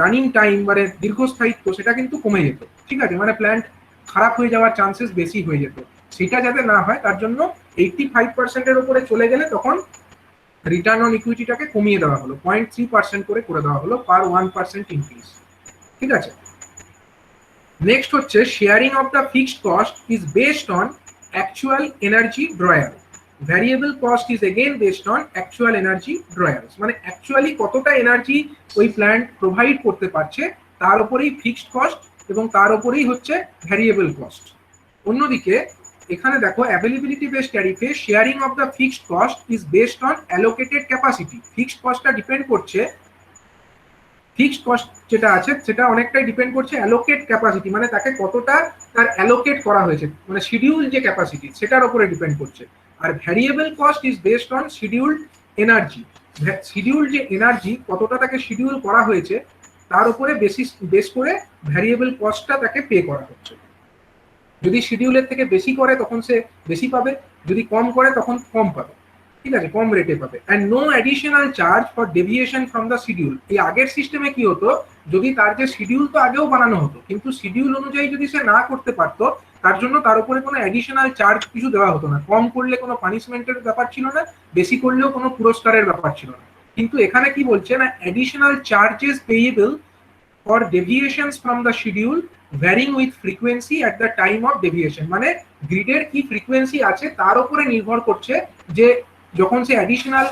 রানিং টাইম মানে দীর্ঘস্থায়িত্ব, সেটা কিন্তু কমে যেত। ঠিক আছে, মানে প্ল্যান্ট খারাপ হয়ে যাওয়ার চান্সেস বেশি হয়ে যেত। সেটা যাতে না হয় তার জন্য 85%-এর উপরে চলে গেলে তখন রিটার্ন অন ইকুইটিটাকে কমিয়ে দেওয়া হলো, 0.3% করে দেওয়া হলো পার 1% ইনক্রিজ। ঠিক আছে, নেক্সট হচ্ছে sharing of the fixed cost is based on actual energy drawal, variable cost is again based on actual energy drawals, মানে অ্যাকচুয়ালি কতটা এনার্জি ওই প্ল্যান্ট প্রোভাইড করতে পারছে তার উপরেই ফিক্সড কস্ট এবং তার উপরেই হচ্ছে ভ্যারিয়েবল কস্ট। অন্যদিকে এখানে দেখো অ্যাভেলেবিলিটি বেসড ট্যারিফে sharing of the fixed cost is based on allocated capacity, fixed কস্টটা ডিপেন্ড করছে, ফিক্সড কস্ট যেটা আছে সেটা অনেকটাই ডিপেন্ড করছে অ্যালোকেট ক্যাপাসিটি, মানে তাকে কতটা তার অ্যালোকেট করা হয়েছে, মানে শিডিউল যে ক্যাপাসিটি সেটার উপরে ডিপেন্ড করছে। আর variable cost is based on scheduled energy, schedule যে এনার্জি কতটা তাকে শিডিউল করা হয়েছে তার উপরে বেস করে ভ্যারিয়েবল কস্টটা তাকে পে করা হচ্ছে। যদি শিডিউলের থেকে বেশি করে তখন সে বেশি পাবে, যদি কম করে তখন কম পাবে। ঠিক আছে, কম রেটে পাবে। And no additional charge for deviation from the schedule. এই আগের সিস্টেমে কি হতো, যদি তার যে শিডিউল তো আগেও বানানো হতো কিন্তু শিডিউল অনুযায়ী যদি সে না করতে পারতো তার জন্য তার উপরে কোনো অ্যাডিশনাল চার্জ কিছু দেওয়া হতো না, কম করলে কোনো পানিশমেন্টের ব্যাপার ছিল না, বেশি করলেও কোনো পুরস্কারের ব্যাপার ছিল না। কিন্তু এখানে কি বলছে না, additional charges payable for deviations from the schedule varying with frequency at the time of deviation, মানে গ্রিডের কি ফ্রিকোয়েন্সি আছে তার উপরে নির্ভর করছে যে যখন সে অ্যাডিশনাল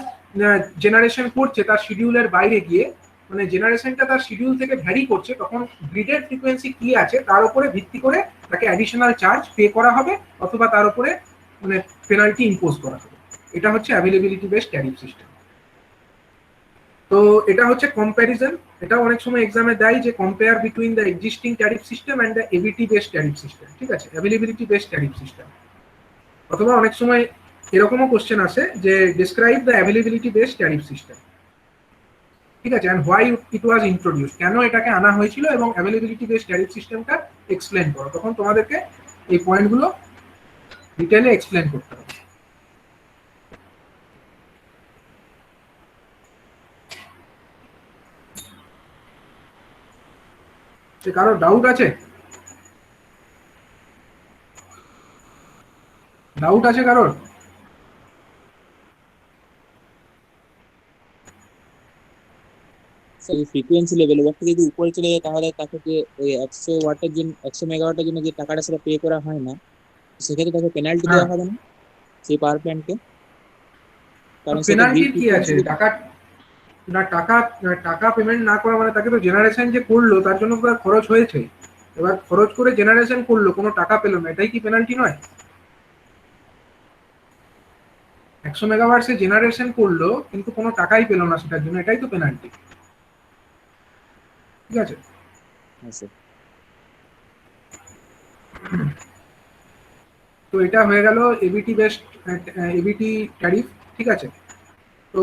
জেনারেশন করছে তার শিডিউলের বাইরে গিয়ে, মানে জেনারেশনটা তার শিডিউল থেকে ভ্যারি করছে, তখন গ্রিডের ফ্রিকোয়েন্সি কি আছে তার উপরে ভিত্তি করে তাকে অ্যাডিশনাল চার্জ পে করা হবে অথবা তার উপরে মানে পেনাল্টি ইম্পোজ করা হবে। এটা হচ্ছে অ্যাভেলেবিলিটি বেসড ট্যারিফ সিস্টেম। তো এটা হচ্ছে কম্প্যারিজন, এটা অনেক সময় এক্সামে দেয় যে compare between the existing tariff system and the ABT based tariff system. ঠিক আছে, অ্যাভেলেবিলিটি বেসড ট্যারিফ সিস্টেম। অথবা অনেক সময় এরকমও কোশ্চেন আসে যে describe the availability based tariff system. ঠিক আছে, and why it was introduce, কেন এটাকে আনা হয়েছিল এবং অ্যাভেলেবিলিটি বেসড ট্যারিফ সিস্টেমটা এক্সপ্লেন করো, তখন তোমাদেরকে এই পয়েন্টগুলো ডিটেইলে এক্সপ্লেন করতে হবে। কারো ডাউট আছে? ডাউট আছে কারোর? ফ্রিকোয়েন্সি লেভেল ওয়াটটা যদি উপরে চলে যায় তাহলে তাকে যে ওই 100 ওয়াটের জন্য 100 মেগাওয়াটের জন্য যে টাকাটা সেটা পে করা হয় না, সেক্ষেত্রে তাকে পেনাল্টি দেওয়া হবে না সেই পাওয়ার প্ল্যান্টকে। কারণ সেটা পেনাল্টির গ্রিড কি আছে? ফ্রিকোয়েন্সি। টাকা পেমেন্ট না করা মানে তাকে তো জেনারেশন যে করলো তার জন্য তো খরচ হয়েছে, এবার খরচ করে জেনারেশন করলো, কোনো টাকা পেলো না, এটাই কি পেনাল্টি নয়? 100 মেগাওয়াট সে জেনারেশন করলো কিন্তু কোনো টাকাই পেলো না সেটার জন্য, এটাই তো পেনাল্টি। ঠিক আছে, হ্যাঁ স্যার। তো এটা হয়ে গেল এবিটি বেসড এবিটি ট্যারিফ। ঠিক আছে, তো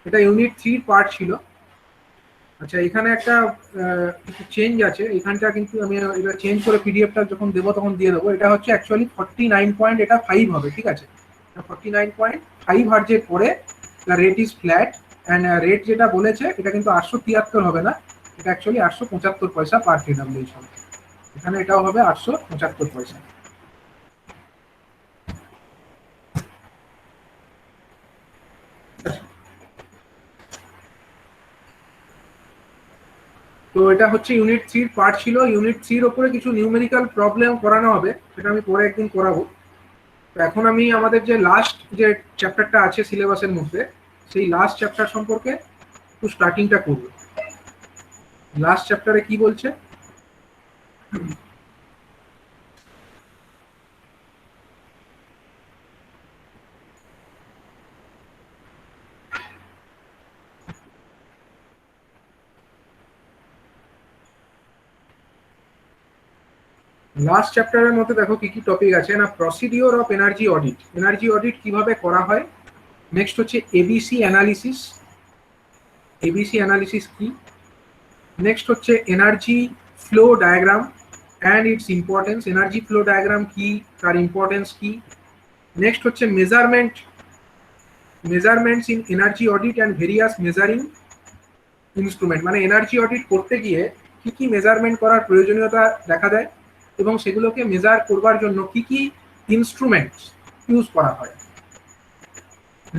এটা ইউনিট 3 পার্ট ছিল। আচ্ছা, এখানে একটা কিছু চেঞ্জ আছে, এখানটা কিন্তু আমি এটা চেঞ্জ করে পিডিএফটা যখন দেবো তখন দিয়ে দেবো। এটা হচ্ছে অ্যাকচুয়ালি 49 এটা 5 হবে। ঠিক আছে, 49.5 হার্জের পরে rate is flat, and rate যেটা বলেছে এটা কিন্তু 873 হবে না, এটা অ্যাকচুয়ালি 875 পয়সা পার কেডব্লিউএইচ হবে। এখানে এটাও হবে 875 পয়সা। তো এটা হচ্ছে ইউনিট 3 পার্ট ছিল। ইউনিট 3 ওপরে কিছু নিউমেরিক্যাল প্রবলেম করানো হবে, সেটা আমি পরে একদিন করাবো। তো এখন আমি আমাদের যে লাস্ট যে চ্যাপ্টারটা আছে সিলেবাসের মধ্যে, সেই লাস্ট চ্যাপ্টার সম্পর্কে একটু স্টার্টিংটা করব। লাস্ট চ্যাপ্টারে কি বলছে? লাস্ট চ্যাপ্টারের মধ্যে দেখো কি কি টপিক আছে না, procedure of energy audit, energy audit কিভাবে করা হয়। নেক্সট হচ্ছে এবিসি অ্যানালিসিস, এবিসি অ্যানালিসিস কি। নেক্সট হচ্ছে energy flow diagram and its importance, energy flow diagram কি, তার ইম্পর্টেন্স কি। নেক্সট হচ্ছে measurements in energy audit and various measuring instrument, মানে এনার্জি অডিট করতে গিয়ে কি কি মেজারমেন্ট করার প্রয়োজনীয়তা দেখা দেয় এবং সেগুলোকে মেজার করবার জন্য কি কি ইনস্ট্রুমেন্টস ইউজ করা হয়।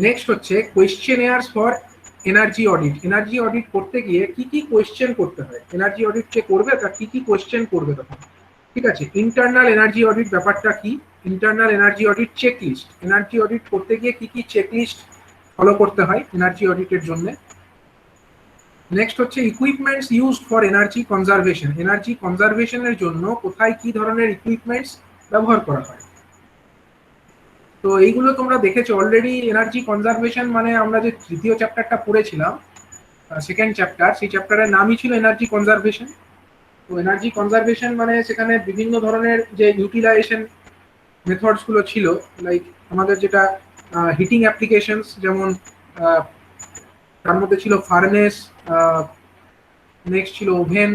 নেক্সট হচ্ছে questionnaires for energy audit, energy audit করতে গিয়ে কি কি কোয়েশ্চেন করতে হয়, এনার্জি অডিট যে করবে তার কি কি কোয়েশ্চেন করবে তখন। ঠিক আছে, ইন্টারনাল এনার্জি অডিট ব্যাপারটা কি, internal energy audit checklist, energy audit করতে গিয়ে কি কি চেকলিস্ট ফলো করতে হয় এনার্জি অডিটের জন্য। নেক্সট হচ্ছে equipments used for energy conservation, energy কনজারভেশনের জন্য কোথায় কি ধরনের ইকুইপমেন্টস ব্যবহার করা হয়। তো এইগুলো তোমরা দেখেছো অলরেডি। এনার্জি কনজারভেশন মানে আমরা যে তৃতীয় চ্যাপ্টারটা পড়েছিলাম, সেকেন্ড চ্যাপ্টার, সেই চ্যাপ্টারের নামই ছিল এনার্জি কনজারভেশন। তো এনার্জি কনজারভেশন মানে সেখানে বিভিন্ন ধরনের যে ইউটিলাইজেশন মেথডস গুলো ছিল, লাইক আমাদের যেটা হিটিং অ্যাপ্লিকেশনস, যেমন তার মধ্যে ছিল ফার্নেস, নেক্সট ছিল ওভেন,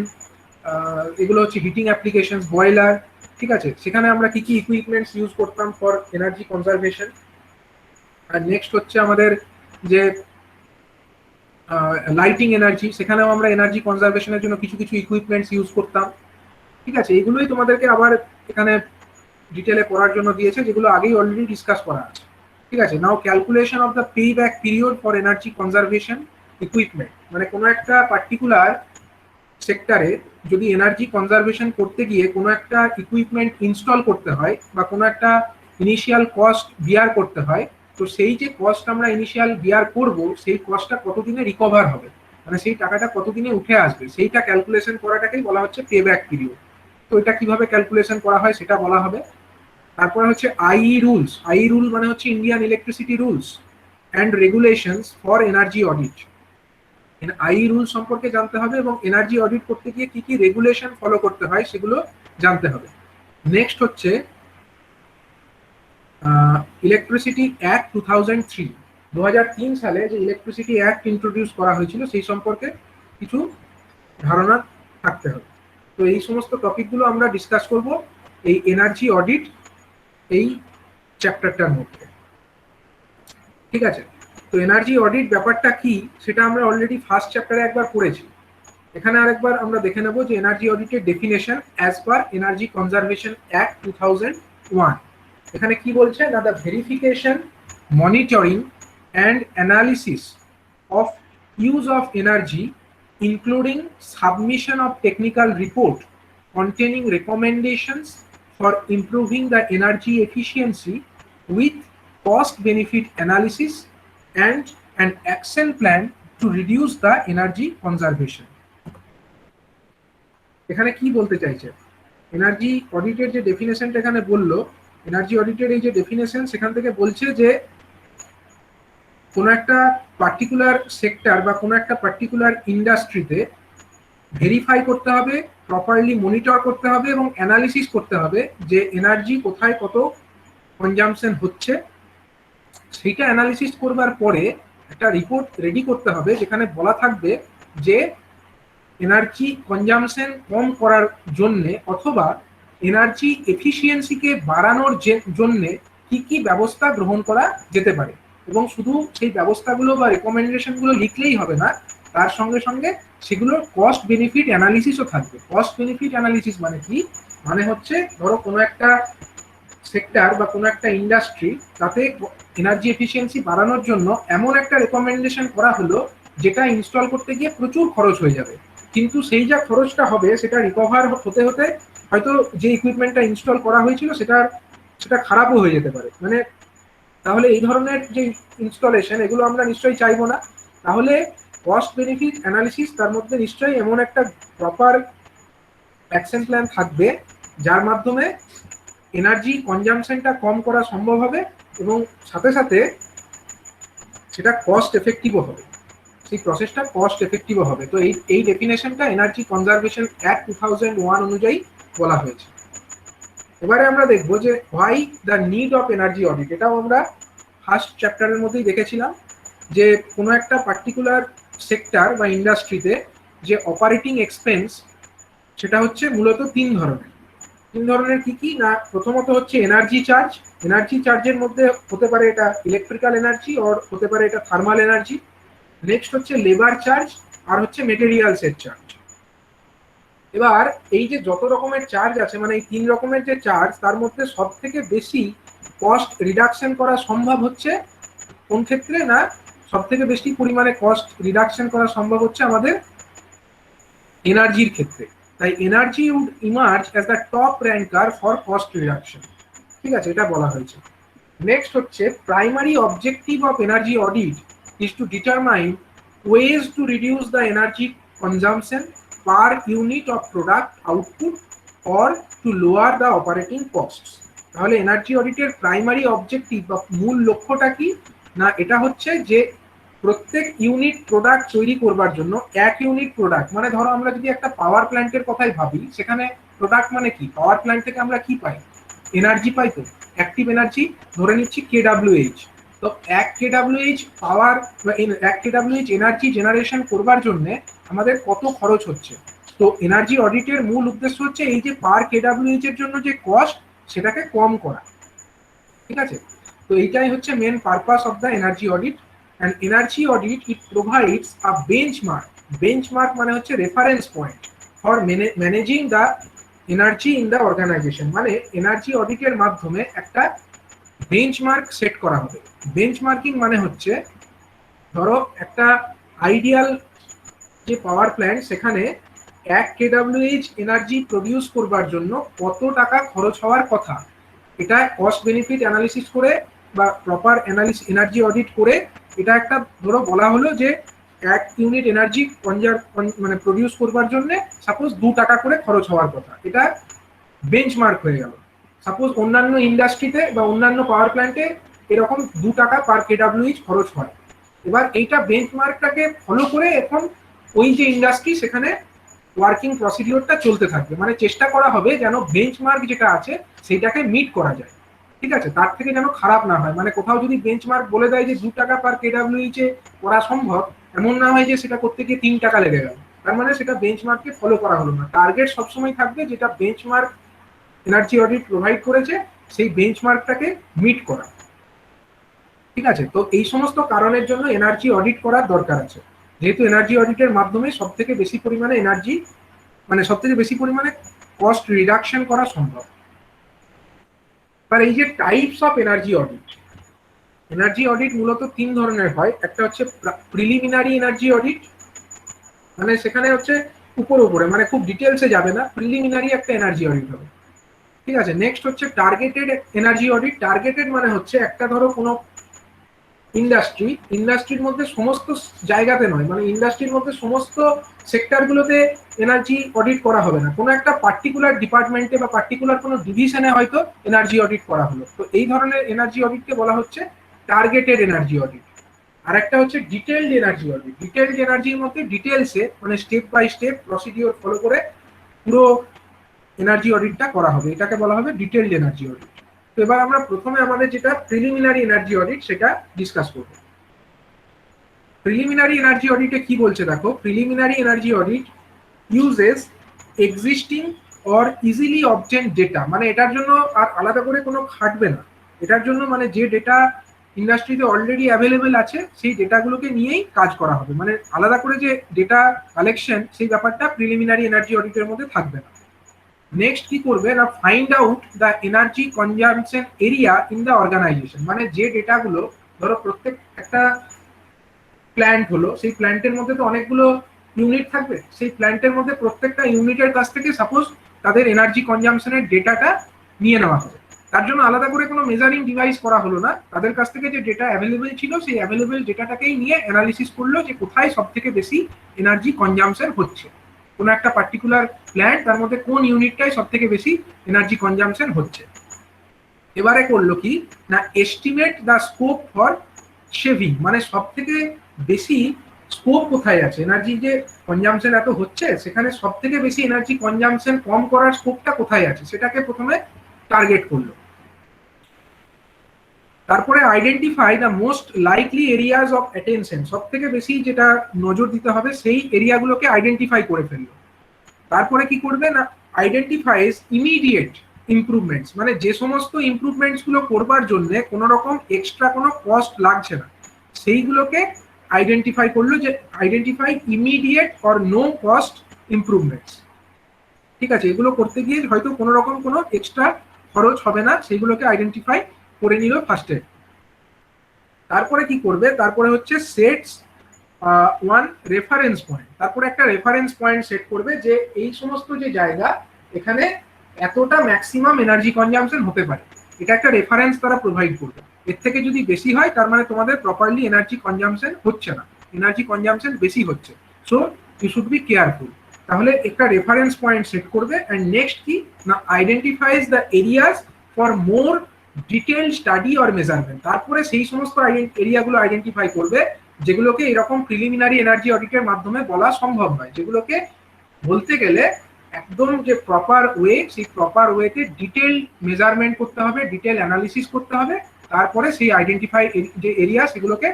এগুলো হচ্ছে হিটিং অ্যাপ্লিকেশনস, বয়লার। ঠিক আছে, সেখানে আমরা কি কি ইকুইপমেন্টস ইউজ করতাম ফর এনার্জি কনজারভেশন। আর নেক্সট হচ্ছে আমাদের যে লাইটিং এনার্জি, সেখানেও আমরা এনার্জি কনজারভেশনের জন্য কিছু কিছু ইকুইপমেন্টস ইউজ করতাম। ঠিক আছে, এগুলোই তোমাদেরকে আবার এখানে ডিটেলে পড়ার জন্য দিয়েছে, যেগুলো আগেই অলরেডি ডিসকাস করা আছে। ঠিক আছে, now calculation of the payback period for energy conservation equipment, মানে কোনো একটা পার্টিকুলার সেক্টরে যদি এনার্জি কনজারভেশন করতে গিয়ে কোনো একটা ইকুইপমেন্ট ইনস্টল করতে হয় বা কোনো একটা ইনিশিয়াল কস্ট বিয়ার করতে হয়, তো সেই যে কস্ট আমরা ইনিশিয়াল বিয়ার করব সেই কস্টটা কতদিনে রিকভার হবে, মানে সেই টাকাটা কতদিনে উঠে আসবে, সেইটা ক্যালকুলেশন করাটাকেই বলা হচ্ছে পে ব্যাক পিরিয়ড। তো এটা কিভাবে ক্যালকুলেশন করা হয় সেটা বলা হবে। তারপরে হচ্ছে আইই রুলস, আইই রুল মানে হচ্ছে Indian electricity rules and regulations for energy audit, আইই rule সম্পর্কে জানতে হবে এবং এনার্জি অডিট করতে গিয়ে কি কি রেগুলেশন ফলো করতে হয় সেগুলো জানতে হবে। নেক্সট হচ্ছে ইলেকট্রিসিটি অ্যাক্ট 2003, 2003 সালে যে ইলেকট্রিসিটি অ্যাক্ট ইন্ট্রোডিউস করা হয়েছিল সেই সম্পর্কে কিছু ধারণা থাকতে হবে। তো এই সমস্ত টপিকগুলো আমরা ডিসকাস করব এই এনার্জি অডিট এই চ্যাপ্টারটার মধ্যে। ঠিক আছে, তো এনার্জি অডিট ব্যাপারটা কি সেটা আমরা অলরেডি ফার্স্ট চ্যাপ্টারে একবার পড়েছি। এখানে আরেকবার আমরা দেখে নেব যে এনার্জি অডিটের definition as per energy conservation act 2001। এখানে কি বলছে না, the verification, monitoring and analysis of use of energy including submission of technical report containing recommendations for improving the energy efficiency with cost benefit analysis and an action plan to reduce the energy conservation. এখানে কি বলতে চাইছে, energy অডিটের যে ডেফিনেশনটা এখানে বললো, energy অডিটের এই যে ডেফিনেশন সেখান থেকে বলছে যে কোনো একটা পার্টিকুলার সেক্টর বা কোনো একটা পার্টিকুলার ইন্ডাস্ট্রিতে ভেরিফাই করতে হবে, প্রপারলি মনিটর করতে হবে এবং অ্যানালিসিস করতে হবে যে এনার্জি কোথায় কত কনজাম্পশন হচ্ছে। সেইটা অ্যানালিসিস করবার পরে একটা রিপোর্ট রেডি করতে হবে যেখানে বলা থাকবে যে এনার্জি কনজাম্পশন কম করার জন্যে অথবা এনার্জি এফিসিয়েন্সিকে বাড়ানোর জন্যে কি কি ব্যবস্থা গ্রহণ করা যেতে পারে। এবং শুধু সেই ব্যবস্থাগুলো বা রেকমেন্ডেশনগুলো লিখলেই হবে না, তার সঙ্গে সঙ্গে সেগুলোর কস্ট বেনিফিট অ্যানালিসিসও থাকবে। কস্ট বেনিফিট অ্যানালিসিস মানে কি, মানে হচ্ছে ধরো কোনো একটা সেক্টর বা কোনো একটা ইন্ডাস্ট্রি তাতে এনার্জি এফিসিয়েন্সি বাড়ানোর জন্য এমন একটা রেকমেন্ডেশন করা হলো যেটা ইনস্টল করতে গিয়ে প্রচুর খরচ হয়ে যাবে, কিন্তু সেই যা খরচটা হবে সেটা রিকভার হতে হতে হয়তো যে ইকুইপমেন্টটা ইনস্টল করা হয়েছিল সেটা খারাপও হয়ে যেতে পারে। মানে তাহলে এই ধরনের যে ইনস্টলেশন এগুলো আমরা নিশ্চয়ই চাইবো না। তাহলে কস্ট বেনিফিট অ্যানালিসিস তার মধ্যে নিশ্চয়ই এমন একটা প্রপার অ্যাকশন প্ল্যান থাকবে যার মাধ্যমে এনার্জি কনজাম্পশনটা কম করা সম্ভব হবে এবং সাথে সাথে সেটা কস্ট এফেক্টিভও হবে, সেই প্রসেসটা কস্ট এফেক্টিভও হবে। তো এই ডেফিনেশনটা এনার্জি কনজারভেশন অ্যাক্ট 2001 অনুযায়ী বলা হয়েছে। এবারে আমরা দেখবো যে why the need of energy audit. এটাও আমরা ফার্স্ট চ্যাপ্টারের মধ্যেই দেখেছিলাম যে কোনো একটা পার্টিকুলার সেক্টর বা ইন্ডাস্ট্রিতে যে অপারেটিং এক্সপেন্স সেটা হচ্ছে মূলত তিন ধরনের কি কি না, প্রথমত হচ্ছে এনার্জি চার্জ। এনার্জি চার্জের মধ্যে হতে পারে এটা ইলেকট্রিক্যাল এনার্জি আর হতে পারে এটা থার্মাল এনার্জি। নেক্সট হচ্ছে লেবার চার্জ আর হচ্ছে মেটেরিয়ালসের চার্জ। এবার এই যে যত রকমের চার্জ আছে মানে এই তিন রকমের যে চার্জ তার মধ্যে সব থেকে বেশি কস্ট রিডাকশন করা সম্ভব হচ্ছে কোন ক্ষেত্রে না, সব থেকে বেশি পরিমাণে কস্ট রিডাকশন করা সম্ভব হচ্ছে আমাদের এনার্জির ক্ষেত্রে। তাই energy would emerge as the top ranker for cost reduction. ঠিক আছে, এটা বলা হয়েছে। নেক্সট হচ্ছে primary objective of energy audit is to determine ways to reduce the energy consumption per unit of product output or to lower the operating costs. তাহলে energy অডিটের primary objective বা মূল লক্ষ্যটা কি না, এটা হচ্ছে যে প্রত্যেক ইউনিট প্রোডাক্ট তৈরি করবার জন্য এক ইউনিট প্রোডাক্ট মানে ধরো আমরা যদি একটা পাওয়ার প্ল্যান্টের কথাই ভাবি, সেখানে প্রোডাক্ট মানে কি, পাওয়ার প্ল্যান্ট থেকে আমরা কি পাই, এনার্জি পাই। তো অ্যাক্টিভ এনার্জি ধরে নিচ্ছি KWH। তো এক KWH পাওয়ার বা এক KWH এনার্জি জেনারেশন করবার জন্য আমাদের কত খরচ হচ্ছে। তো এনার্জি অডিটের মূল উদ্দেশ্য হচ্ছে এই যে পার KWH এর জন্য যে কস্ট সেটাকে কম করা। ঠিক আছে, তো এইটাই হচ্ছে main purpose of the energy audit. And energy audit it provides a benchmark মানে হচ্ছে reference point for managing the energy in the organisation. মানে এনার্জি অডিটের মাধ্যমে একটা বেঞ্চমার্ক সেট করা হবে। বেঞ্চমার্কিং মানে হচ্ছে ধরো একটা আইডিয়াল যে পাওয়ার প্ল্যান্ট সেখানে এক KWH এনার্জি প্রডিউস করবার জন্য কত টাকা খরচ হওয়ার কথা, এটা কস্ট বেনিফিট অ্যানালিসিস করে বা প্রপার এনার্জি অডিট করে এটা একটা ধরো বলা হলো যে এক ইউনিট এনার্জি মানে প্রডিউস করবার জন্য সাপোজ 2 টাকা করে খরচ হওয়ার কথা, এটা বেঞ্চমার্ক হয়ে গেল। সাপোজ অন্যান্য ইন্ডাস্ট্রিতে বা অন্যান্য পাওয়ার প্ল্যান্টে এরকম 2 টাকা পার KWH খরচ হয়। এবার এইটা বেঞ্চমার্কটাকে ফলো করে এখন ওই যে ইন্ডাস্ট্রি সেখানে ওয়ার্কিং প্রসিডিওরটা চলতে থাকবে, মানে চেষ্টা করা হবে যেন বেঞ্চমার্ক যেটা আছে সেইটাকে মিট করা যায়। ঠিক আছে, তার থেকে যেন খারাপ না হয়। মানে কোথাও যদি বেঞ্চমার্ক বলে দেয় যে 2 টাকা পার KWH এ করা সম্ভব, এমন না হয় যে সেটা করতে গিয়ে 3 টাকা লেগে গেল, তার মানে সেটা বেঞ্চমার্ককে ফলো করা হলো না। টার্গেট সবসময় থাকবে যেটা বেঞ্চমার্ক এনার্জি অডিট প্রোভাইড করেছে সেই বেঞ্চমার্কটাকে মিট করা। ঠিক আছে, তো এই সমস্ত কারণের জন্য এনার্জি অডিট করার দরকার আছে, যেহেতু এনার্জি অডিটের মাধ্যমে সব থেকে বেশি পরিমাণে এনার্জি মানে সব থেকে বেশি পরিমাণে কস্ট রিডাকশন করা সম্ভব। আর এই যে টাইপস অফ এনার্জি অডিট মূলত 3 ধরনের হয়। একটা হচ্ছে প্রিলিমিনারি এনার্জি অডিট, মানে সেখানে হচ্ছে উপরে মানে খুব ডিটেলসে যাবে না, প্রিলিমিনারি একটা এনার্জি অডিট হবে। ঠিক আছে। নেক্সট হচ্ছে টার্গেটেড এনার্জি অডিট। টার্গেটেড মানে হচ্ছে একটা ধরো কোনো ইন্ডাস্ট্রির মধ্যে সমস্ত জায়গাতে নয়, মানে ইন্ডাস্ট্রির মধ্যে সমস্ত সেক্টরগুলোতে এনার্জি অডিট করা হবে না, কোনো একটা পার্টিকুলার ডিপার্টমেন্টে বা পার্টিকুলার কোনো ডিভিশনে হয়তো এনার্জি অডিট করা হলো, তো এই ধরনের এনার্জি অডিটকে বলা হচ্ছে টার্গেটেড এনার্জি অডিট। আর একটা হচ্ছে ডিটেইলড এনার্জি অডিট। ডিটেইলড এনার্জির মধ্যে ডিটেলসে মানে step by step procedure follow করে পুরো এনার্জি অডিটটা করা হবে, এটাকে বলা হবে ডিটেইলড এনার্জি অডিট। তো এবার আমরা প্রথমে আমাদের যেটা প্রিলিমিনারি এনার্জি অডিট সেটা ডিসকাস করব। প্রিলিমিনারি এনার্জি অডিটে কি বলছে দেখো, preliminary energy audit uses existing or easily obtain data, মানে এটার জন্য আর আলাদা করে কোনো খাটবে না, এটার জন্য মানে যে ডেটা ইন্ডাস্ট্রিতে অলরেডি অ্যাভেলেবেল আছে সেই ডেটাগুলোকে নিয়েই কাজ করা হবে, মানে আলাদা করে যে ডেটা কালেকশন সেই ব্যাপারটা প্রিলিমিনারি এনার্জি অডিটের মধ্যে থাকবে না। নেক্সট কি করবে না, find out the energy consumption area in the organisation, মানে যে ডেটাগুলো ধরো প্রত্যেক একটা প্ল্যান্ট হলো, সেই প্ল্যান্টের মধ্যে তো অনেকগুলো ইউনিট থাকবে, সেই প্ল্যান্টের মধ্যে প্রত্যেকটা ইউনিটের কাছ থেকে সাপোজ তাদের এনার্জি কনজাম্পশনের ডেটাটা নিয়ে নেওয়া হবে, তার জন্য আলাদা করে কোনো মেজারিং ডিভাইস করা হলো না, তাদের কাছ থেকে যে ডেটা অ্যাভেলেবেল ছিল সেই অ্যাভেলেবেল ডেটাটাকেই নিয়ে অ্যানালিসিস করলো যে কোথায় সব থেকে বেশি এনার্জি কনজাম্পশন হচ্ছে, কোনো একটা পার্টিকুলার প্ল্যান্ট তার মধ্যে কোন ইউনিটটাই সব থেকে বেশি এনার্জি কনজাম্পশন হচ্ছে। এবারে করলো কি না, estimate the scope for shaving, মানে সব থেকে বেশি স্কোপ কোথায় আছে, এনার্জি যে কনজাম্পশন এত হচ্ছে সেখানে সব থেকে বেশি এনার্জি কনজাম্পশন কম করার স্কোপটা কোথায় আছে সেটাকে প্রথমে টার্গেট করলো। তারপরে identify the most likely areas of attention, সব থেকে বেশি যেটা নজর দিতে হবে সেই এরিয়াগুলোকে আইডেন্টিফাই করে ফেললো। তারপরে কি করবে না, আইডেন্টিফাইজ ইমিডিয়েট ইমপ্রুভমেন্টস, মানে যে সমস্ত ইমপ্রুভমেন্টস গুলো করবার জন্য কোনো রকম এক্সট্রা কোনো কস্ট লাগছে না সেইগুলোকে আইডেন্টিফাই করলো, যে identify immediate or no cost improvements. ঠিক আছে, এগুলো করতে গিয়ে হয়তো কোনো রকম কোনো এক্সট্রা খরচ হবে না, সেগুলোকে আইডেন্টিফাই করে নিল ফার্স্টে। তারপরে কি করবে, তারপরে হচ্ছে সেটস ওয়ান রেফারেন্স পয়েন্ট, তারপরে একটা রেফারেন্স পয়েন্ট সেট করবে যে এই সমস্ত যে জায়গা এখানে এতটা ম্যাক্সিমাম এনার্জি কনজাম্পশন হতে পারে, এটা একটা রেফারেন্স তারা প্রোভাইড করবে। এর থেকে যদি বেশি হয় তার মানে তোমাদের প্রপারলি এনার্জি কনজাম্পশন হচ্ছে না, এনার্জি কনজাম্পশন বেশি হচ্ছে, so you should be careful. তাহলে একটা রেফারেন্স পয়েন্ট সেট করবে। অ্যান্ড নেক্সট কি না, identifies the areas for more detail study or measurement, তারপরে সেই সমস্ত এরিয়াগুলো আইডেন্টিফাই করবে যেগুলোকে এরকম প্রিলিমিনারি এনার্জি অডিটের মাধ্যমে বলা সম্ভব নয়, যেগুলোকে বলতে গেলে একদম যে প্রপার ওয়ে সেই প্রপার ওয়েতে ডিটেল মেজারমেন্ট করতে হবে, ডিটেল অ্যানালিসিস করতে হবে, তারপরে সেই আইডেন্টিফাই যে এরিয়া সেগুলোকে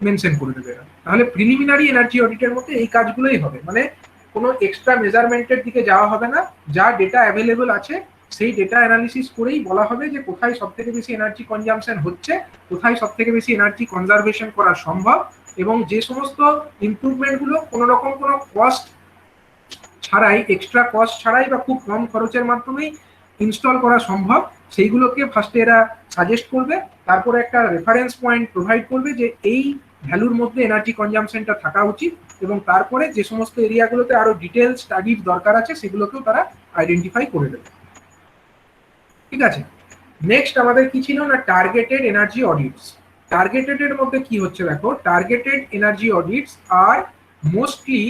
মেনশন করে দেবে। তাহলে প্রিলিমিনারি এনার্জি অডিটের মধ্যে এই কাজগুলোই হবে, মানে কোনো এক্সট্রা মেজারমেন্টের দিকে যাওয়া হবে না, যা ডেটা অ্যাভেলেবল আছে সেই ডেটা অ্যানালিসিস করেই বলা হবে যে কোথায় সব থেকে বেশি এনার্জি কনজাম্পশন হচ্ছে, কোথায় সব থেকে বেশি এনার্জি কনজারভেশন করা সম্ভব, এবং যে সমস্ত ইমপ্রুভমেন্টগুলো কোনো রকম কোনো কস্ট ছাড়াই, এক্সট্রা কস্ট ছাড়াই বা খুব কম খরচের মাধ্যমেই ইনস্টল করা সম্ভব সেইগুলোকে ফার্স্টে এরা সাজেস্ট করবে, তারপরে একটা রেফারেন্স পয়েন্ট প্রোভাইড করবে যে এই ভ্যালুর মধ্যে এনার্জি কনজাম্পশনটা থাকা উচিত, এবং তারপরে যে সমস্ত এরিয়াগুলোতে আরো ডিটেল স্টাডির দরকার আছে সেগুলোকেও তারা আইডেন্টিফাই করে দেবে। ঠিক আছে, নেক্সট আমাদের কি ছিল না, টার্গেটেড এনার্জি অডিটস। টার্গেটেড এর মধ্যে কি হচ্ছে দেখো, targeted energy audits are mostly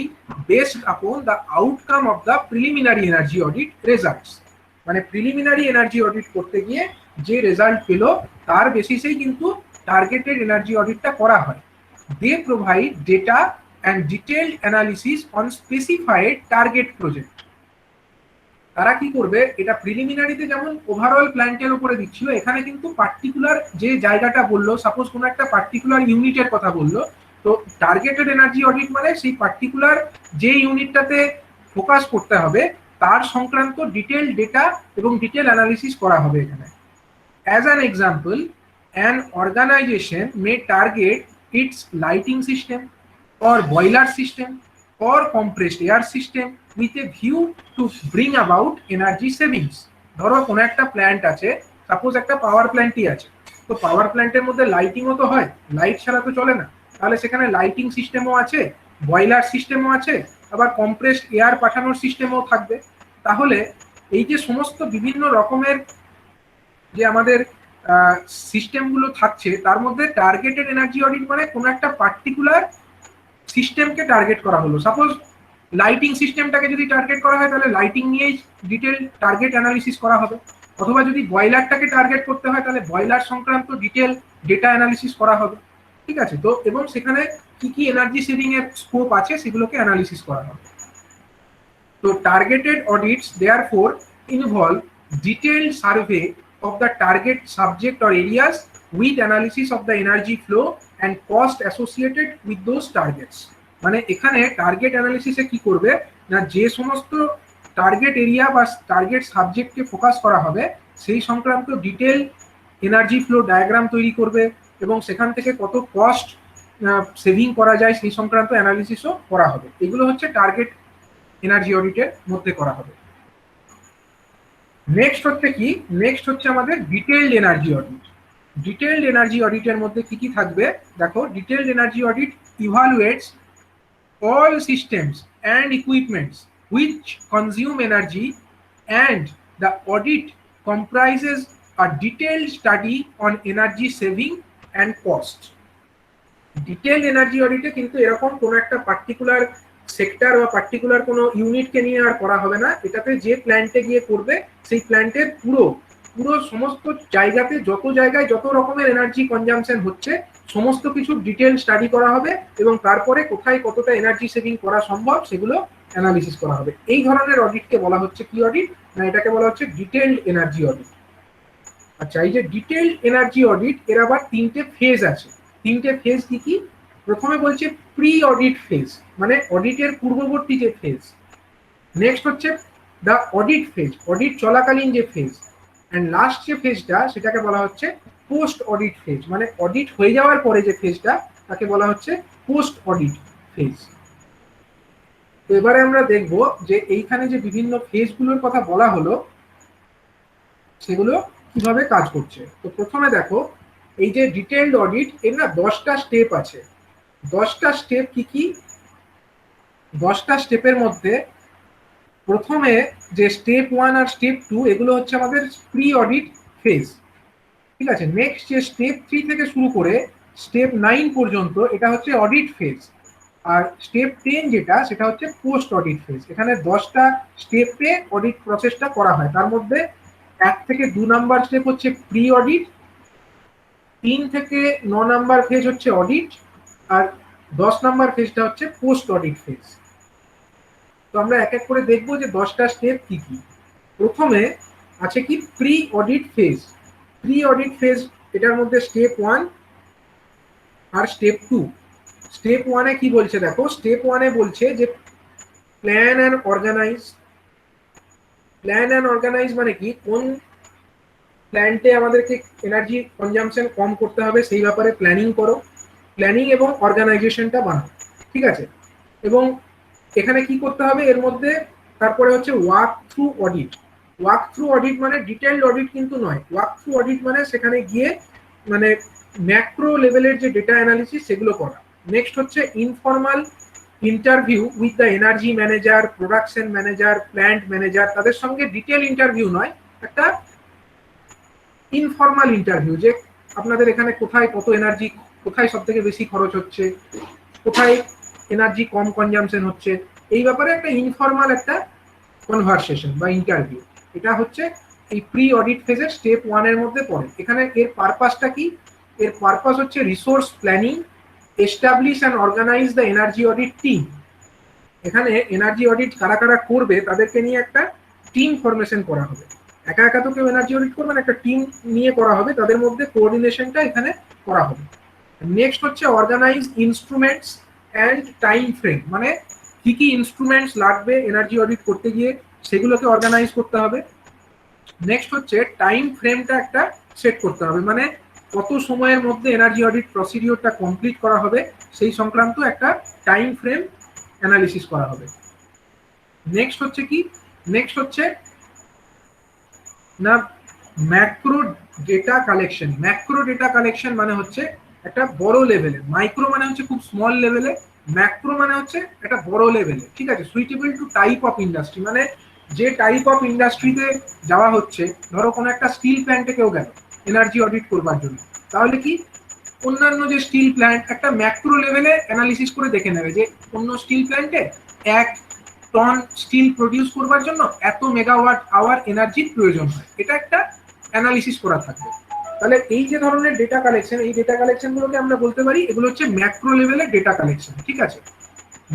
based upon the outcome of the preliminary energy audit results, মানে প্রিলিমিনারি এনার্জি অডিট করতে গিয়ে যে রেজাল্ট পেলো তার বেসিসেই কিন্তু টার্গেটেড এনার্জি অডিটটা করা হয়। They provide data and detailed analysis on specified target project. তারা কি করবে, এটা প্রিলিমিনারিতে যেমন ওভারঅল প্ল্যান্টের উপরে দিচ্ছিল, এখানে কিন্তু পার্টিকুলার যে জায়গাটা বললো, সাপোজ কোনো একটা পার্টিকুলার ইউনিটের কথা বললো, তো টার্গেটেড এনার্জি অডিট মানে সেই পার্টিকুলার যে ইউনিটটাতে ফোকাস করতে হবে তার সংক্রান্ত ডিটেল ডেটা এবং ডিটেল অ্যানালিসিস করা হবে এখানে। As an example, an organisation may target its lighting system or boiler system or compressed air system with a view to bring about energy savings. ধরো কোনো একটা প্ল্যান্ট আছে, সাপোজ একটা পাওয়ার প্ল্যান্টই আছে, তো পাওয়ার প্ল্যান্টের মধ্যে লাইটিংও তো হয়, লাইট ছাড়া তো চলে না, তাহলে সেখানে লাইটিং সিস্টেমও আছে, বয়লার সিস্টেমও আছে, আবার কম্প্রেসড এয়ার পাঠানোর সিস্টেমও থাকবে। তাহলে এই যে সমস্ত বিভিন্ন রকমের যে আমাদের সিস্টেমগুলো থাকছে, তার মধ্যে টার্গেটেড এনার্জি অডিট মানে কোনো একটা পার্টিকুলার সিস্টেমকে টার্গেট করা হলো। সাপোজ লাইটিং সিস্টেমটাকে যদি টার্গেট করা হয়, তাহলে লাইটিং নিয়েই ডিটেল টার্গেট অ্যানালিসিস করা হবে। অথবা যদি বয়লারটাকে টার্গেট করতে হয়, তাহলে বয়লার সংক্রান্ত ডিটেল ডেটা অ্যানালিসিস করা হবে। ঠিক আছে, তো এবং সেখানে কি কি এনার্জি সেভিং এর স্কোপ আছে সেগুলোকে অ্যানালিসিস করা হবে। তো targeted audits therefore involve detailed survey of the target subject or areas with analysis of the energy flow and cost associated with those targets। মানে এখানে টার্গেট অ্যানালিসিসে কি করবে না, যে সমস্ত টার্গেট এরিয়া বা টার্গেট সাবজেক্টকে ফোকাস করা হবে সেই সংক্রান্ত ডিটেল এনার্জি ফ্লো ডায়াগ্রাম তৈরি করবে এবং সেখান থেকে কত কস্ট সেভিং করা যায় সেই সংক্রান্ত অ্যানালিসিসও করা হবে। এগুলো হচ্ছে টার্গেট এনার্জি অডিটের মধ্যে করা হবে। নেক্সট হচ্ছে কি, নেক্সট হচ্ছে আমাদের detailed energy audit. Detailed energy অডিটের মধ্যে কি কি থাকবে দেখো। Detailed energy audit evaluates all systems and equipments which consume energy and the audit comprises a detailed study on energy saving and cost. Detailed energy অডিটে কিন্তু এরকম কোনো একটা পার্টিকুলার সেক্টর বা পার্টিকুলার কোনো ইউনিটকে নিয়ে আর করা হবে না। এটাতে যে প্ল্যান্টে গিয়ে করবে সেই প্ল্যান্টের পুরো সমস্ত জায়গাতে যত জায়গায় যত রকমের এনার্জি কনজাম্পশন হচ্ছে সমস্ত কিছু ডিটেল স্টাডি করা হবে এবং তারপরে কোথায় কতটা এনার্জি সেভিং করা সম্ভব সেগুলো অ্যানালিসিস করা হবে। এই ধরনের অডিটকে বলা হচ্ছে কি অডিট না, এটাকে বলা হচ্ছে ডিটেইলড এনার্জি অডিট। আচ্ছা, এই যে ডিটেইলড এনার্জি অডিট এর আবার তিনটে ফেজ আছে। তিনটে ফেজ কি কি? প্রথমে বলছে প্রি অডিট ফেজ, মানে অডিটের পূর্ববর্তী যে ফেজ। নেক্সট হচ্ছে দ্য অডিট ফেজ, অডিট চলাকালীন যে ফেজ। অ্যান্ড লাস্ট যে ফেজটা সেটাকে বলা হচ্ছে পোস্ট অডিট ফেজ, মানে অডিট হয়ে যাওয়ার পরে যে ফেজটা তাকে বলা হচ্ছে পোস্ট অডিট ফেজ। তো এবারে আমরা দেখব যে এইখানে যে বিভিন্ন ফেজগুলোর কথা বলা হলো সেগুলো কিভাবে কাজ করছে। তো প্রথমে দেখো, এই যে ডিটেইলড অডিট এর না 10টা স্টেপ আছে। 10টা স্টেপ কি কি? 10টা স্টেপের মধ্যে প্রথমে যে স্টেপ 1 আর স্টেপ 2 এগুলো হচ্ছে আমাদের প্রি অডিট ফেজ। ঠিক আছে, নেক্সট যে স্টেপ 3 থেকে শুরু করে স্টেপ 9 পর্যন্ত এটা হচ্ছে অডিট ফেজ। আর স্টেপ 10 যেটা সেটা হচ্ছে পোস্ট অডিট ফেজ। এখানে 10টা স্টেপে অডিট প্রসেসটা করা হয়। তার মধ্যে 1 থেকে 2 নাম্বার স্টেপ হচ্ছে প্রি অডিট, 3 থেকে 9 নাম্বার ফেজ হচ্ছে অডিট, আর 10 নাম্বার ফেজটা হচ্ছে পোস্ট অডিট ফেজ। তো আমরা এক এক করে দেখবো যে 10টা স্টেপ কি কি। প্রথমে আছে কি pre audit phase. Pre audit phase এটার মধ্যে স্টেপ 1 আর স্টেপ 2। স্টেপ 1 এ কি বলছে দেখো, স্টেপ 1 এ বলছে যে plan and organise. Plan and organise মানে কি, কোন প্ল্যান্টে আমাদেরকে এনার্জি কনজাম্পশন কম করতে হবে সেই ব্যাপারে প্ল্যানিং করো। প্ল্যানিং এবং অর্গানাইজেশনটা বানাও। ঠিক আছে, এবং এখানে কি করতে হবে এর মধ্যে। তারপরে হচ্ছে walk through audit. Walk through audit মানে ডিটেইলড অডিট কিন্তু নয়। ওয়াক থ্রু অডিট মানে সেখানে গিয়ে মানে ম্যাক্রো লেভেলের যে ডেটা অ্যানালিসিস সেগুলো করা। নেক্সট হচ্ছে informal interview with the energy manager, production manager, plant manager. তাদের সঙ্গে ডিটেল ইন্টারভিউ নয়, একটা ইনফর্মাল ইন্টারভিউ, যে আপনাদের এখানে কোথায় কত এনার্জি, কোথায় সব থেকে বেশি খরচ হচ্ছে, কোথায় এনার্জি কম কনজাম্পশন হচ্ছে, এই ব্যাপারে একটা ইনফর্মাল একটা কনভারসেশন বা ইন্টারভিউ। এটা হচ্ছে এই প্রি অডিট ফেজের স্টেপ 1 এর মধ্যে পড়ে। এখানে এর পারপাসটা কি? এর পারপাস হচ্ছে resource planning, establish and organise the energy audit team. এখানে এনার্জি অডিট কারা কারা করবে তাদেরকে নিয়ে একটা টিম ফরমেশন করা হবে। একা একা তো কেউ এনার্জি অডিট করবে না, একটা টিম নিয়ে করা হবে, তাদের মধ্যে কোঅর্ডিনেশনটা এখানে করা হবে। নেক্সট হচ্ছে organise instruments and time frame, মানে কি কি ইনস্ট্রুমেন্টস লাগবে এনার্জি অডিট করতে গিয়ে সেগুলোকে অর্গানাইজ করতে হবে। নেক্সট হচ্ছে টাইম ফ্রেমটা একটা সেট করতে হবে, মানে কত সময়ের মধ্যে এনার্জি অডিট প্রসিডিওরটা কমপ্লিট করা হবে সেই সংক্রান্ত একটা টাইম ফ্রেম অ্যানালিসিস করা হবে। নেক্সট হচ্ছে কি, নেক্সট হচ্ছে না macro data collection. Macro data collection মানে হচ্ছে একটা বড় লেভেলে, মাইক্রো মানে হচ্ছে খুব স্মল লেভেলে, ম্যাক্রো মানে হচ্ছে একটা বড় লেভেলে। ঠিক আছে, suitable to type of industry, মানে যে টাইপ অফ ইন্ডাস্ট্রিতে যাওয়া হচ্ছে, ধরো কোনো একটা স্টিল প্ল্যান্টে কেউ গেল এনার্জি অডিট করবার জন্য, তাহলে কি অন্যান্য যে স্টিল প্ল্যান্ট একটা ম্যাক্রো লেভেলে অ্যানালিসিস করে দেখে নেবে যে অন্য স্টিল প্ল্যান্টে 1 টন স্টিল প্রডিউস করবার জন্য এত মেগাওয়াট আওয়ার এনার্জির প্রয়োজন হয়, এটা একটা অ্যানালিসিস করা থাকবে। তাহলে এই যে ধরনের ডেটা কালেকশন, এই ডেটা কালেকশন গুলোকে আমরা বলতে পারি এগুলো হচ্ছে ম্যাক্রো লেভেলের ডেটা কালেকশন, ঠিক আছে।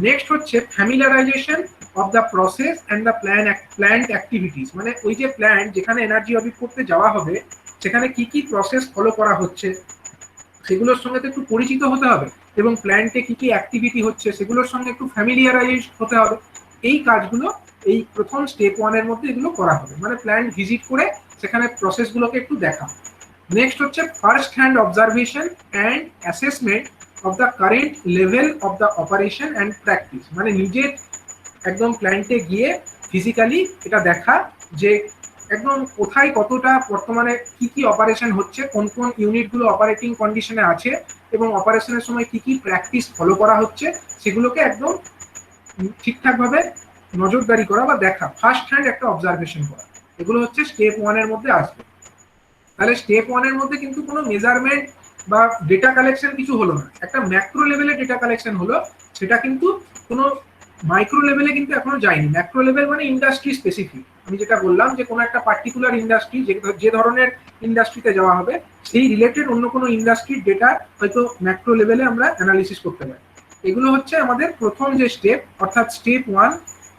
নেক্সট হচ্ছে familiarisation of the process and the plant activities, মানে ওই যে প্ল্যান্ট যেখানে এনার্জি অডিট করতে যাওয়া হবে সেখানে কি কি প্রসেস ফলো করা হচ্ছে সেগুলোর সঙ্গে তো একটু পরিচিত হতে হবে, এবং প্ল্যান্টে কি কি অ্যাক্টিভিটি হচ্ছে সেগুলোর সঙ্গে একটু ফ্যামিলিয়ারাইজ হতে হবে। এই কাজগুলো এই প্রথম স্টেপ 1-এর মধ্যে এগুলো করা হবে, মানে প্ল্যান্ট ভিজিট করে সেখানে প্রসেসগুলোকে একটু দেখা। নেক্সট হচ্ছে first hand observation and assessment of the current level of the operation and practice, মানে নিজের একদম প্ল্যান্টে গিয়ে ফিজিক্যালি এটা দেখা যে একদম কোথায় কতটা বর্তমানে কি কি অপারেশন হচ্ছে, কোন কোন ইউনিটগুলো অপারেটিং কন্ডিশনে আছে এবং অপারেশনের সময় কি কি প্র্যাকটিস ফলো করা হচ্ছে সেগুলোকে একদম ঠিকঠাকভাবে নজরদারি করা বা দেখা, ফার্স্ট হ্যান্ড একটা অবজারভেশন করা, এগুলো হচ্ছে স্টেপ 1-এর মধ্যে আসবে। তাহলে স্টেপ 1-এর মধ্যে কিন্তু কোনো মেজারমেন্ট বা ডেটা কালেকশন কিছু হলো না, একটা ম্যাক্রো লেভেলে ডেটা কালেকশন হলো, সেটা কিন্তু কোনো মাইক্রো লেভেলে কিন্তু এখনো যায়নি। ম্যাক্রো লেভেল মানে ইন্ডাস্ট্রি স্পেসিফিক, আমি যেটা বললাম যে কোনো একটা পার্টিকুলার ইন্ডাস্ট্রি, যে ধরনের ইন্ডাস্ট্রিতে যাওয়া হবে সেই রিলেটেড অন্য কোনো ইন্ডাস্ট্রির ডেটা হয়তো ম্যাক্রো লেভেলে আমরা অ্যানালিসিস করতে পারি। এগুলো হচ্ছে আমাদের প্রথম যে স্টেপ, অর্থাৎ স্টেপ 1,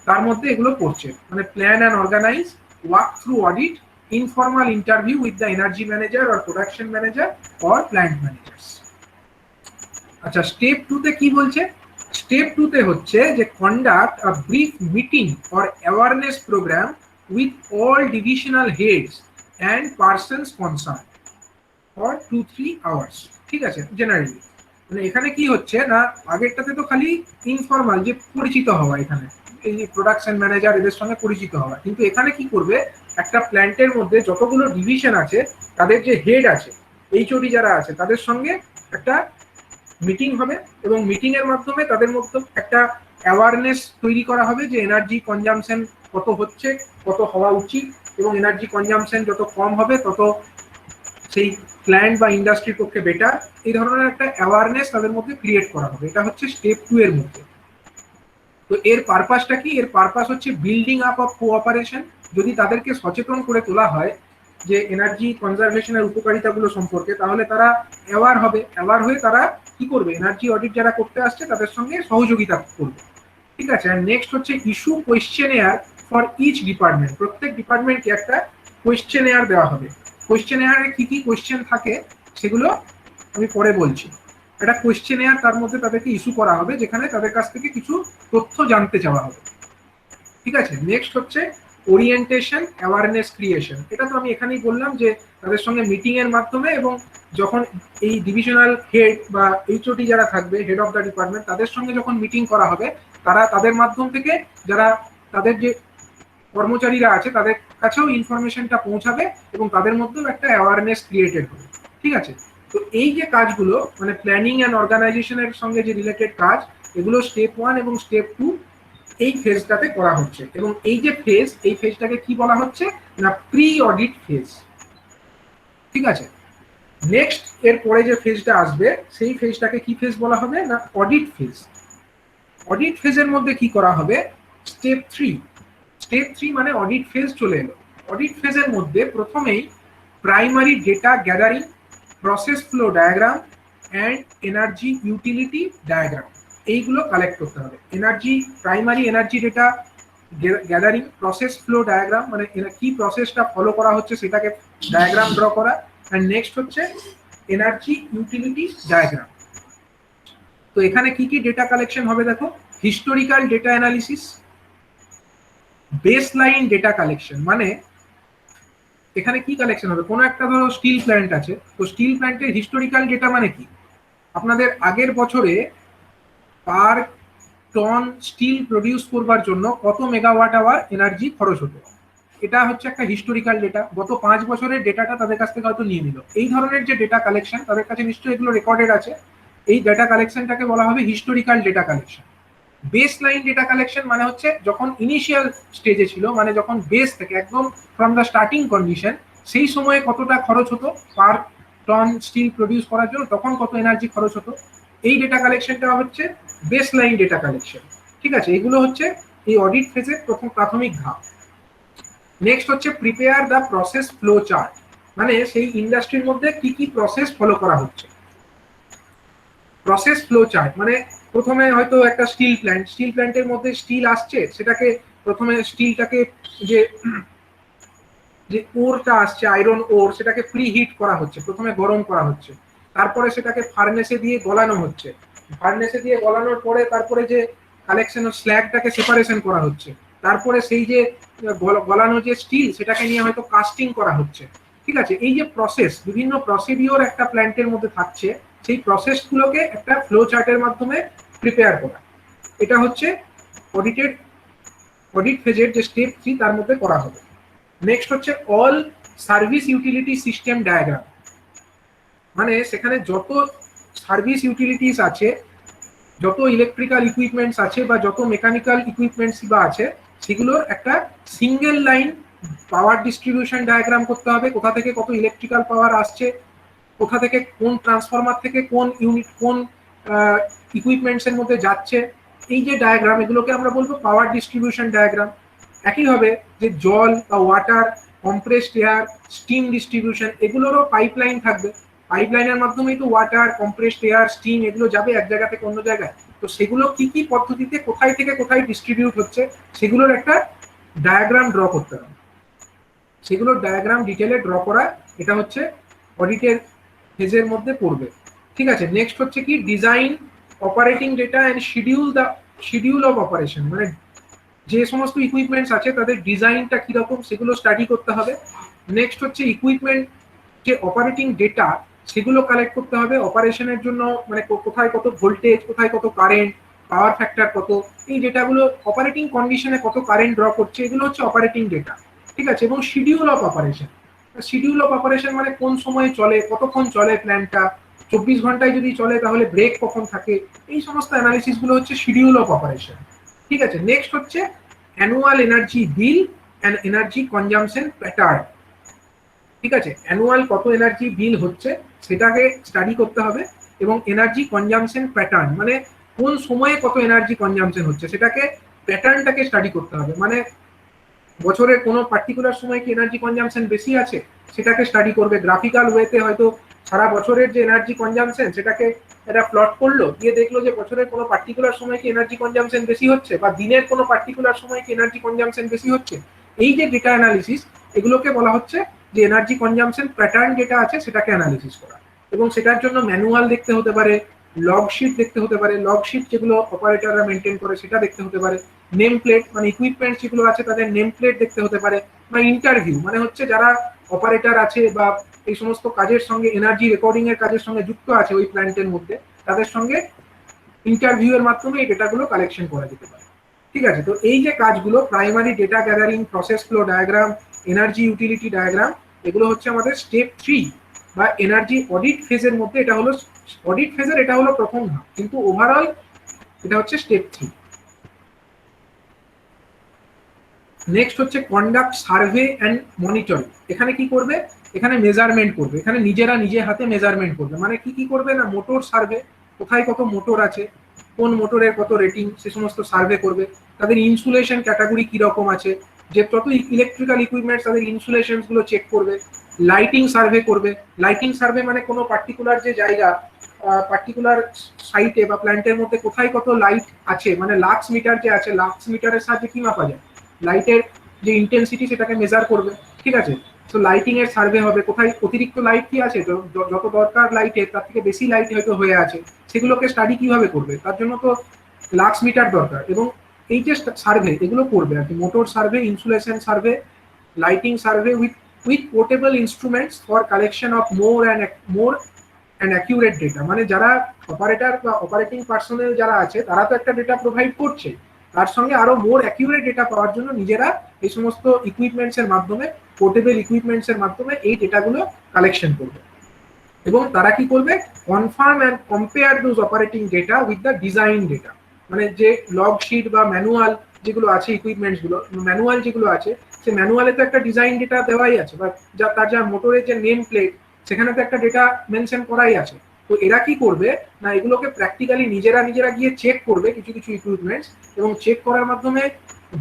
তার মধ্যে এগুলো পড়ছে, মানে plan and organise, walk through audit, informal interview with the energy manager or production manager or plant managers. আচ্ছা, স্টেপ 2-তে কি বলছে? স্টেপ 2-তে হচ্ছে যে conduct a brief meeting or awareness programme with all divisional heads and persons concern for 2-3 hours, ঠিক আছে। Generally মানে এখানে কি হচ্ছে না, আগেরটাতে তো খালি ইনফর্মাল যে পরিচিত হওয়া, এখানে এই প্রোডাকশন ম্যানেজার এদের সঙ্গে পরিচিত হওয়া, কিন্তু এখানে কি করবে, একটা প্ল্যান্টের মধ্যে যতগুলো ডিভিশন আছে তাদের যে হেড আছে, এইচওডি যারা আছে তাদের সঙ্গে একটা মিটিং হবে, এবং মিটিং এর মাধ্যমে তাদের মধ্যে একটা অ্যাওয়ারনেস তৈরি করা হবে যে এনার্জি কনজামশন কত হচ্ছে, কত হওয়া উচিত, এবং এনার্জি কনজামশন যত কম হবে তত সেই প্ল্যান্ট বা ইন্ডাস্ট্রির পক্ষে বেটার। এই ধরনের একটা অ্যাওয়ারনেস তাদের মধ্যে ক্রিয়েট করা হবে, এটা হচ্ছে স্টেপ 2-এর মধ্যে। তো এর পারপাসটা কি? এর পারপাস হচ্ছে বিল্ডিং আপ অফ কোঅপারেশন, যদি তাদেরকে সচেতন করে তোলা হয় যে এনার্জি কনজারভেশনের উপকারিতাগুলো সম্পর্কে, তাহলে তারা অ্যাওয়ার হবে, অ্যাওয়ার হয়ে তারা কি করবে, এনার্জি অডিট যারা করতে আসছে তাদের সঙ্গে সহযোগিতা করবে, ঠিক আছে। আর নেক্সট হচ্ছে ইস্যু কোয়েশ্চেনেয়ার ফর ইচ ডিপার্টমেন্ট, প্রত্যেক ডিপার্টমেন্টকে একটা কোয়েশ্চেনেয়ার দেওয়া হবে। কোয়েশ্চেনেয়ারে কি কি কোয়েশ্চেন থাকে সেগুলো আমি পরে বলছি। একটা কোয়েশ্চেনেয়ার তার মধ্যে তাদেরকে ইস্যু করা হবে, যেখানে তাদের কাছ থেকে কিছু তথ্য জানতে চাওয়া হবে, ঠিক আছে। নেক্সট হচ্ছে ওরিয়েন্টেশন অ্যাওয়ারনেস ক্রিয়েশন, এটা তো আমি এখানেই বললাম যে তাদের সঙ্গে মিটিং এর মাধ্যমে, এবং যখন এই ডিভিশনাল হেড বা এইচওডি যারা থাকবে, হেড অফ দ্য ডিপার্টমেন্ট, তাদের সঙ্গে যখন মিটিং করা হবে, তারা তাদের মাধ্যম থেকে যারা তাদের যে কর্মচারীরা আছে তাদের কাছেও ইনফরমেশনটা পৌঁছাবে এবং তাদের মধ্যেও একটা অ্যাওয়ারনেস ক্রিয়েটেড হবে, ঠিক আছে। তো এই যে কাজগুলো মানে প্ল্যানিং অ্যান্ড অর্গানাইজেশনের সঙ্গে যে রিলেটেড কাজ, এগুলো স্টেপ 1 এবং স্টেপ 2 এই ফেজটাতে করা হচ্ছে, এবং এই যে ফেজ, এই ফেজটাকে কি বলা হচ্ছে না প্রি অডিট ফেজ, ঠিক আছে। নেক্সট এর পরে যে ফেজটা আসবে সেই ফেজটাকে কি ফেজ বলা হবে না অডিট ফেজ। অডিট ফেজের মধ্যে কি করা হবে, স্টেপ 3। স্টেপ 3 মানে অডিট ফেজ চলে এলো। অডিট ফেজের মধ্যে প্রথমেই primary data gathering, process flow diagram and energy utility diagram, এইগুলো কালেক্ট করতে হবে। Energy, primary energy data gathering, process flow diagram মানে কি প্রসেসটা ফলো করা হচ্ছে সেটাকে ডায়াগ্রাম ড্র করা, অ্যান্ড নেক্সট হচ্ছে এনার্জি ইউটিলিটি ডায়াগ্রাম। তো এখানে কি কি ডেটা কালেকশন হবে দেখো, historical data analysis, baseline data collection, মানে এখানে কি কালেকশন হবে, কোনো একটা ধরো স্টিল প্ল্যান্ট আছে, তো স্টিল প্ল্যান্টের হিস্টোরিক্যাল ডেটা মানে কি, আপনাদের আগের বছরে পার টন স্টিল প্রডিউস করবার জন্য কত মেগাওয়াট আওয়ার এনার্জি খরচ হতো, এটা হচ্ছে একটা হিস্টোরিক্যাল ডেটা। গত 5 বছরের ডেটাটা তাদের কাছ থেকে হয়তো নিয়ে নিল, এই ধরনের যে ডেটা কালেকশন তাদের কাছে নিশ্চয়ই এগুলো রেকর্ডেড আছে, এই ডেটা কালেকশনটাকে বলা হবে historical data collection. Base line data collection মানে হচ্ছে যখন ইনিশিয়াল স্টেজে ছিল, মানে যখন বেস থেকে একদম ফ্রম দ্য স্টার্টিং কন্ডিশন, সেই সময়ে কতটা খরচ হতো পার টন স্টিল প্রডিউস করার জন্য, তখন কত এনার্জি খরচ হতো, এই ডেটা কালেকশনটা হচ্ছে বেস লাইন ডেটা কালেকশন। ঠিক আছে, এগুলো হচ্ছে এই অডিট ফেজের প্রথম প্রাথমিক ধাপ। নেক্সট হচ্ছে prepare the process flow chart, মানে সেই ইন্ডাস্ট্রির মধ্যে কি কি প্রসেস ফলো করা হচ্ছে। প্রসেস ফ্লো চার্ট মানে প্রথমে হয়তো একটা স্টিল প্ল্যান্টের মধ্যে স্টিল আসছে, সেটাকে প্রথমে স্টিলটাকে যে যে ওরটা আসছে আয়রন ওর, সেটাকে প্রি হিট করা হচ্ছে, প্রথমে গরম করা হচ্ছে, তারপরে সেটাকে ফার্নেসে দিয়ে গলানো হচ্ছে, ফার্নেসে দিয়ে গলানোর পরে তারপরে যে কালেকশন স্ল্যাগটাকে সেপারেশন করা হচ্ছে, তারপরে সেই যে গলানো যে স্টিল সেটাকে নিয়ে হয়তো কাস্টিং করা হচ্ছে। ঠিক আছে, এই যে প্রসেস, বিভিন্ন প্রসিডিওর একটা প্ল্যান্টের মধ্যে থাকছে, সেই প্রসেসগুলোকে একটা ফ্লো চার্টের মাধ্যমে প্রিপেয়ার করা, এটা হচ্ছে অডিট ফেজের যে স্টেপ 3 তার মধ্যে করা হবে। নেক্সট হচ্ছে all service utility system diagram, মানে সেখানে যত সার্ভিস ইউটিলিটিস আছে, যত ইলেকট্রিক্যাল ইকুইপমেন্টস আছে বা যত মেকানিক্যাল ইকুইপমেন্টস বা আছে, সেগুলোর একটা single line power distribution diagram করতে হবে, কোথা থেকে কত ইলেকট্রিক্যাল পাওয়ার আসছে, কোথা থেকে কোন ট্রান্সফরমার থেকে কোন ইউনিট কোন ইকুইপমেন্টস এর মধ্যে যাচ্ছে, এই যে ডায়াগ্রাম, এগুলোকে আমরা বলবো পাওয়ার ডিস্ট্রিবিউশন ডায়াগ্রাম। একইভাবে যে জল বা water, compressed air, steam distribution, এগুলোরও পাইপলাইন থাকবে, পাইপলাইনের মাধ্যমেই তো ওয়াটার, কম্প্রেসড এয়ার, স্টিম এগুলো যাবে এক জায়গা থেকে অন্য জায়গায়, তো সেগুলো কি কি পদ্ধতিতে কোথায় থেকে কোথায় ডিস্ট্রিবিউট হচ্ছে সেগুলোর একটা ডায়াগ্রাম ড্র করতে হবে, সেগুলোর ডায়াগ্রাম ডিটেলে ড্র করা, এটা হচ্ছে অডিটের ফেজের মধ্যে পড়বে। ঠিক আছে, নেক্সট হচ্ছে কি design operating data and schedule of operation, মানে যে সমস্ত ইকুইপমেন্টস আছে তাদের ডিজাইনটা কিরকম সেগুলো স্টাডি করতে হবে। নেক্সট হচ্ছে ইকুইপমেন্ট যে অপারেটিং ডেটা সেগুলো কালেক্ট করতে হবে অপারেশনের জন্য, মানে কোথায় কত ভোল্টেজ, কোথায় কত কারেন্ট, পাওয়ার ফ্যাক্টর কত, এই ডেটাগুলো অপারেটিং কন্ডিশনে কত কারেন্ট ড্র করছে, এগুলো হচ্ছে অপারেটিং ডেটা। ঠিক আছে, এবং schedule of operation, schedule of operation মানে কোন সময় চলে, কতক্ষণ চলে প্ল্যান্টটা, 24 ঘন্টায় যদি চলে তাহলে ব্রেক কখন থাকে, এই সমস্ত অ্যানালিসিস গুলো হচ্ছে শিডিউল অফ অপারেশন। ঠিক আছে, নেক্সট হচ্ছে annual energy Bill and energy consumption pattern. ঠিক আছে, অ্যানুয়াল কত এনার্জি বিল হচ্ছে সেটাকে স্টাডি করতে হবে, এবং এনার্জি কনজাম্পশন প্যাটার্ন মানে কোন সময়ে কত এনার্জি কনজাম্পশন হচ্ছে সেটাকে প্যাটার্নটাকে স্টাডি করতে হবে, মানে বছরের কোনো পার্টিকুলার সময় কি এনার্জি কনজাম্পশন বেশি আছে সেটাকে স্টাডি করবে, গ্রাফিক্যাল ওয়েতে হয়তো সারা বছরের যে এনার্জি কনজাম্পশন সেটাকে এটা প্লট করলো, দিয়ে দেখলো যে বছরের কোনো পার্টিকুলার সময় কি এনার্জি কনজাম্পশন বেশি হচ্ছে, বা দিনের কোনো পার্টিকুলার সময় কি এনার্জি কনজাম্পশন বেশি হচ্ছে, এই যে ডেটা অ্যানালিসিস, এগুলোকে বলা হচ্ছে যে এনার্জি কনজাম্পশন প্যাটার্ন যেটা আছে সেটাকে অ্যানালিসিস করা। এবং সেটার জন্য ম্যানুয়াল দেখতে হতে পারে, লগ শিট দেখতে হতে পারে, লগ শিট যেগুলো অপারেটররা মেনটেন করে সেটা দেখতে হতে পারে, নেম প্লেট মানে ইকুইপমেন্ট যেগুলো আছে তাদের নেম প্লেট দেখতে হতে পারে, বা ইন্টারভিউ মানে হচ্ছে যারা অপারেটর আছে বা এই সমস্ত কাজের সঙ্গে এনার্জি রেকর্ডিং এর কাজের সঙ্গে যুক্ত আছে ওই প্ল্যান্টের মধ্যে, তাদের সঙ্গে ইন্টারভিউ এর মাধ্যমে এই ডেটাগুলো কালেকশন করা যেতে পারে। ঠিক আছে, তো এই যে কাজগুলো primary data gathering, process flow diagram, energy utility diagram, এগুলো হচ্ছে আমাদের স্টেপ 3 বা এনার্জি অডিট ফেজের মধ্যে, এটা হলো অডিট ফেজের এটা হলো প্রথম ধাপ, কিন্তু ওভারঅল এটা হচ্ছে স্টেপ 3। নেক্সট হচ্ছে কন্ডাক্ট সার্ভে অ্যান্ড মনিটরিং। এখানে কি করবে, এখানে মেজারমেন্ট করবে, এখানে নিজেরা নিজে হাতে মেজারমেন্ট করবে, মানে কি কি করবে না, মোটর সার্ভে, কোথায় কত মোটর আছে, কোন মোটরের কত রেটিং, সে সমস্ত সার্ভে করবে, তাদের ইনসুলেশন ক্যাটাগরি কিরকম আছে, যে যত ইলেকট্রিক্যাল ইকুইপমেন্টস তাদের ইনসুলেশন গুলো চেক করবে, লাইটিং সার্ভে করবে। লাইটিং সার্ভে মানে কোনো পার্টিকুলার যে জায়গা, পার্টিকুলার সাইটে বা প্ল্যান্টের মধ্যে কোথায় কত লাইট আছে, মানে লাক্স মিটার যে আছে, লাক্স মিটারের সাহায্যে কি মাপা যায়, লাইটের যে ইন্টেন্সিটি সেটাকে মেজার করবে। ঠিক আছে, তো লাইটিং এর সার্ভে হবে, কোথায় অতিরিক্ত লাইট কি আছে, যত দরকার লাইটের তার থেকে বেশি লাইট হয়তো হয়ে আছে, সেগুলোকে স্টাডি কিভাবে করবে, তার জন্য তো লাক্স মিটার দরকার। এবং এই যে সার্ভে এগুলো করবে আর কি, motor survey, insulation survey, lighting survey with portable instruments for collection of more and accurate data, মানে যারা অপারেটর বা অপারেটিং পার্সোনেল যারা আছে তারা তো একটা ডেটা প্রোভাইড করছে, তার সঙ্গে আরো মোর অ্যাকিউরেট ডেটা পাওয়ার জন্য নিজেরা এই সমস্ত ইকুইপমেন্টস এর মাধ্যমে, পোর্টেবল ইকুইপমেন্টস এর মাধ্যমে এই ডেটাগুলো কালেকশন করবে। এবং তারা কি করবে, confirm and compare those operating data with the design data, মানে যে লগ শিট বা ম্যানুয়াল যেগুলো আছে, ইকুইপমেন্টস গুলো ম্যানুয়াল যেগুলো আছে, সে ম্যানুয়ালে তো একটা ডিজাইন ডেটা দেওয়াই আছে, বা যা মোটরের যে নেম প্লেট সেখানে তো একটা ডেটা মেনশন করাই আছে। তো এরা কি করবে না, এগুলোকে প্র্যাকটিক্যালি নিজেরা গিয়ে চেক করবে কিছু কিছু ইকুইপমেন্টস, এবং চেক করার মাধ্যমে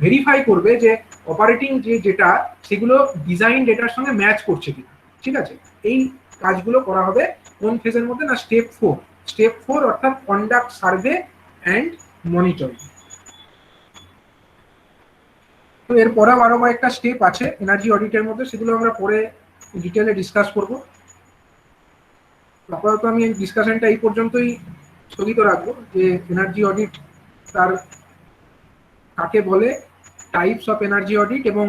ভেরিফাই করবে যে অপারেটিং যেটা সেগুলো ডিজাইন ডেটার সঙ্গে ম্যাচ করছে কিনা। ঠিক আছে, এই কাজগুলো করা হবে কোন ফেজের মধ্যে না, স্টেপ 4 অর্থাৎ কন্ডাক্ট সার্ভে অ্যান্ড মনিটরিং। তো এরপরে আরো কয়েকটা স্টেপ আছে এনার্জি অডিটের মধ্যে, সেগুলো আমরা পরে ডিটেলে ডিসকাস করব। আপাতত আমি এই ডিসকাশনটা এই পর্যন্তই স্থগিত রাখবো, যে এনার্জি অডিট তার কাকে বলে, টাইপস অফ এনার্জি অডিট এবং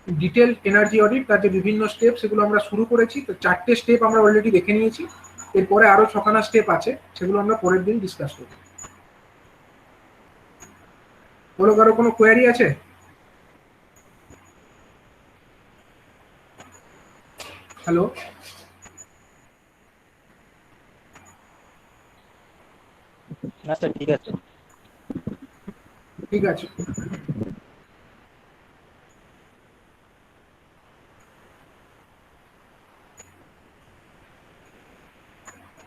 ডিটেল এনার্জি অডিট, তার যে বিভিন্ন স্টেপ সেগুলো আমরা শুরু করেছি। তো 4টে স্টেপ আমরা অলরেডি দেখে নিয়েছি, এরপরে আরো 6খানা স্টেপ আছে, সেগুলো আমরা পরের দিন ডিসকাস করব। বলো, কারো কোনো কোয়ারি আছে? হ্যালো, না স্যার, ঠিক আছে। ঠিক আছে।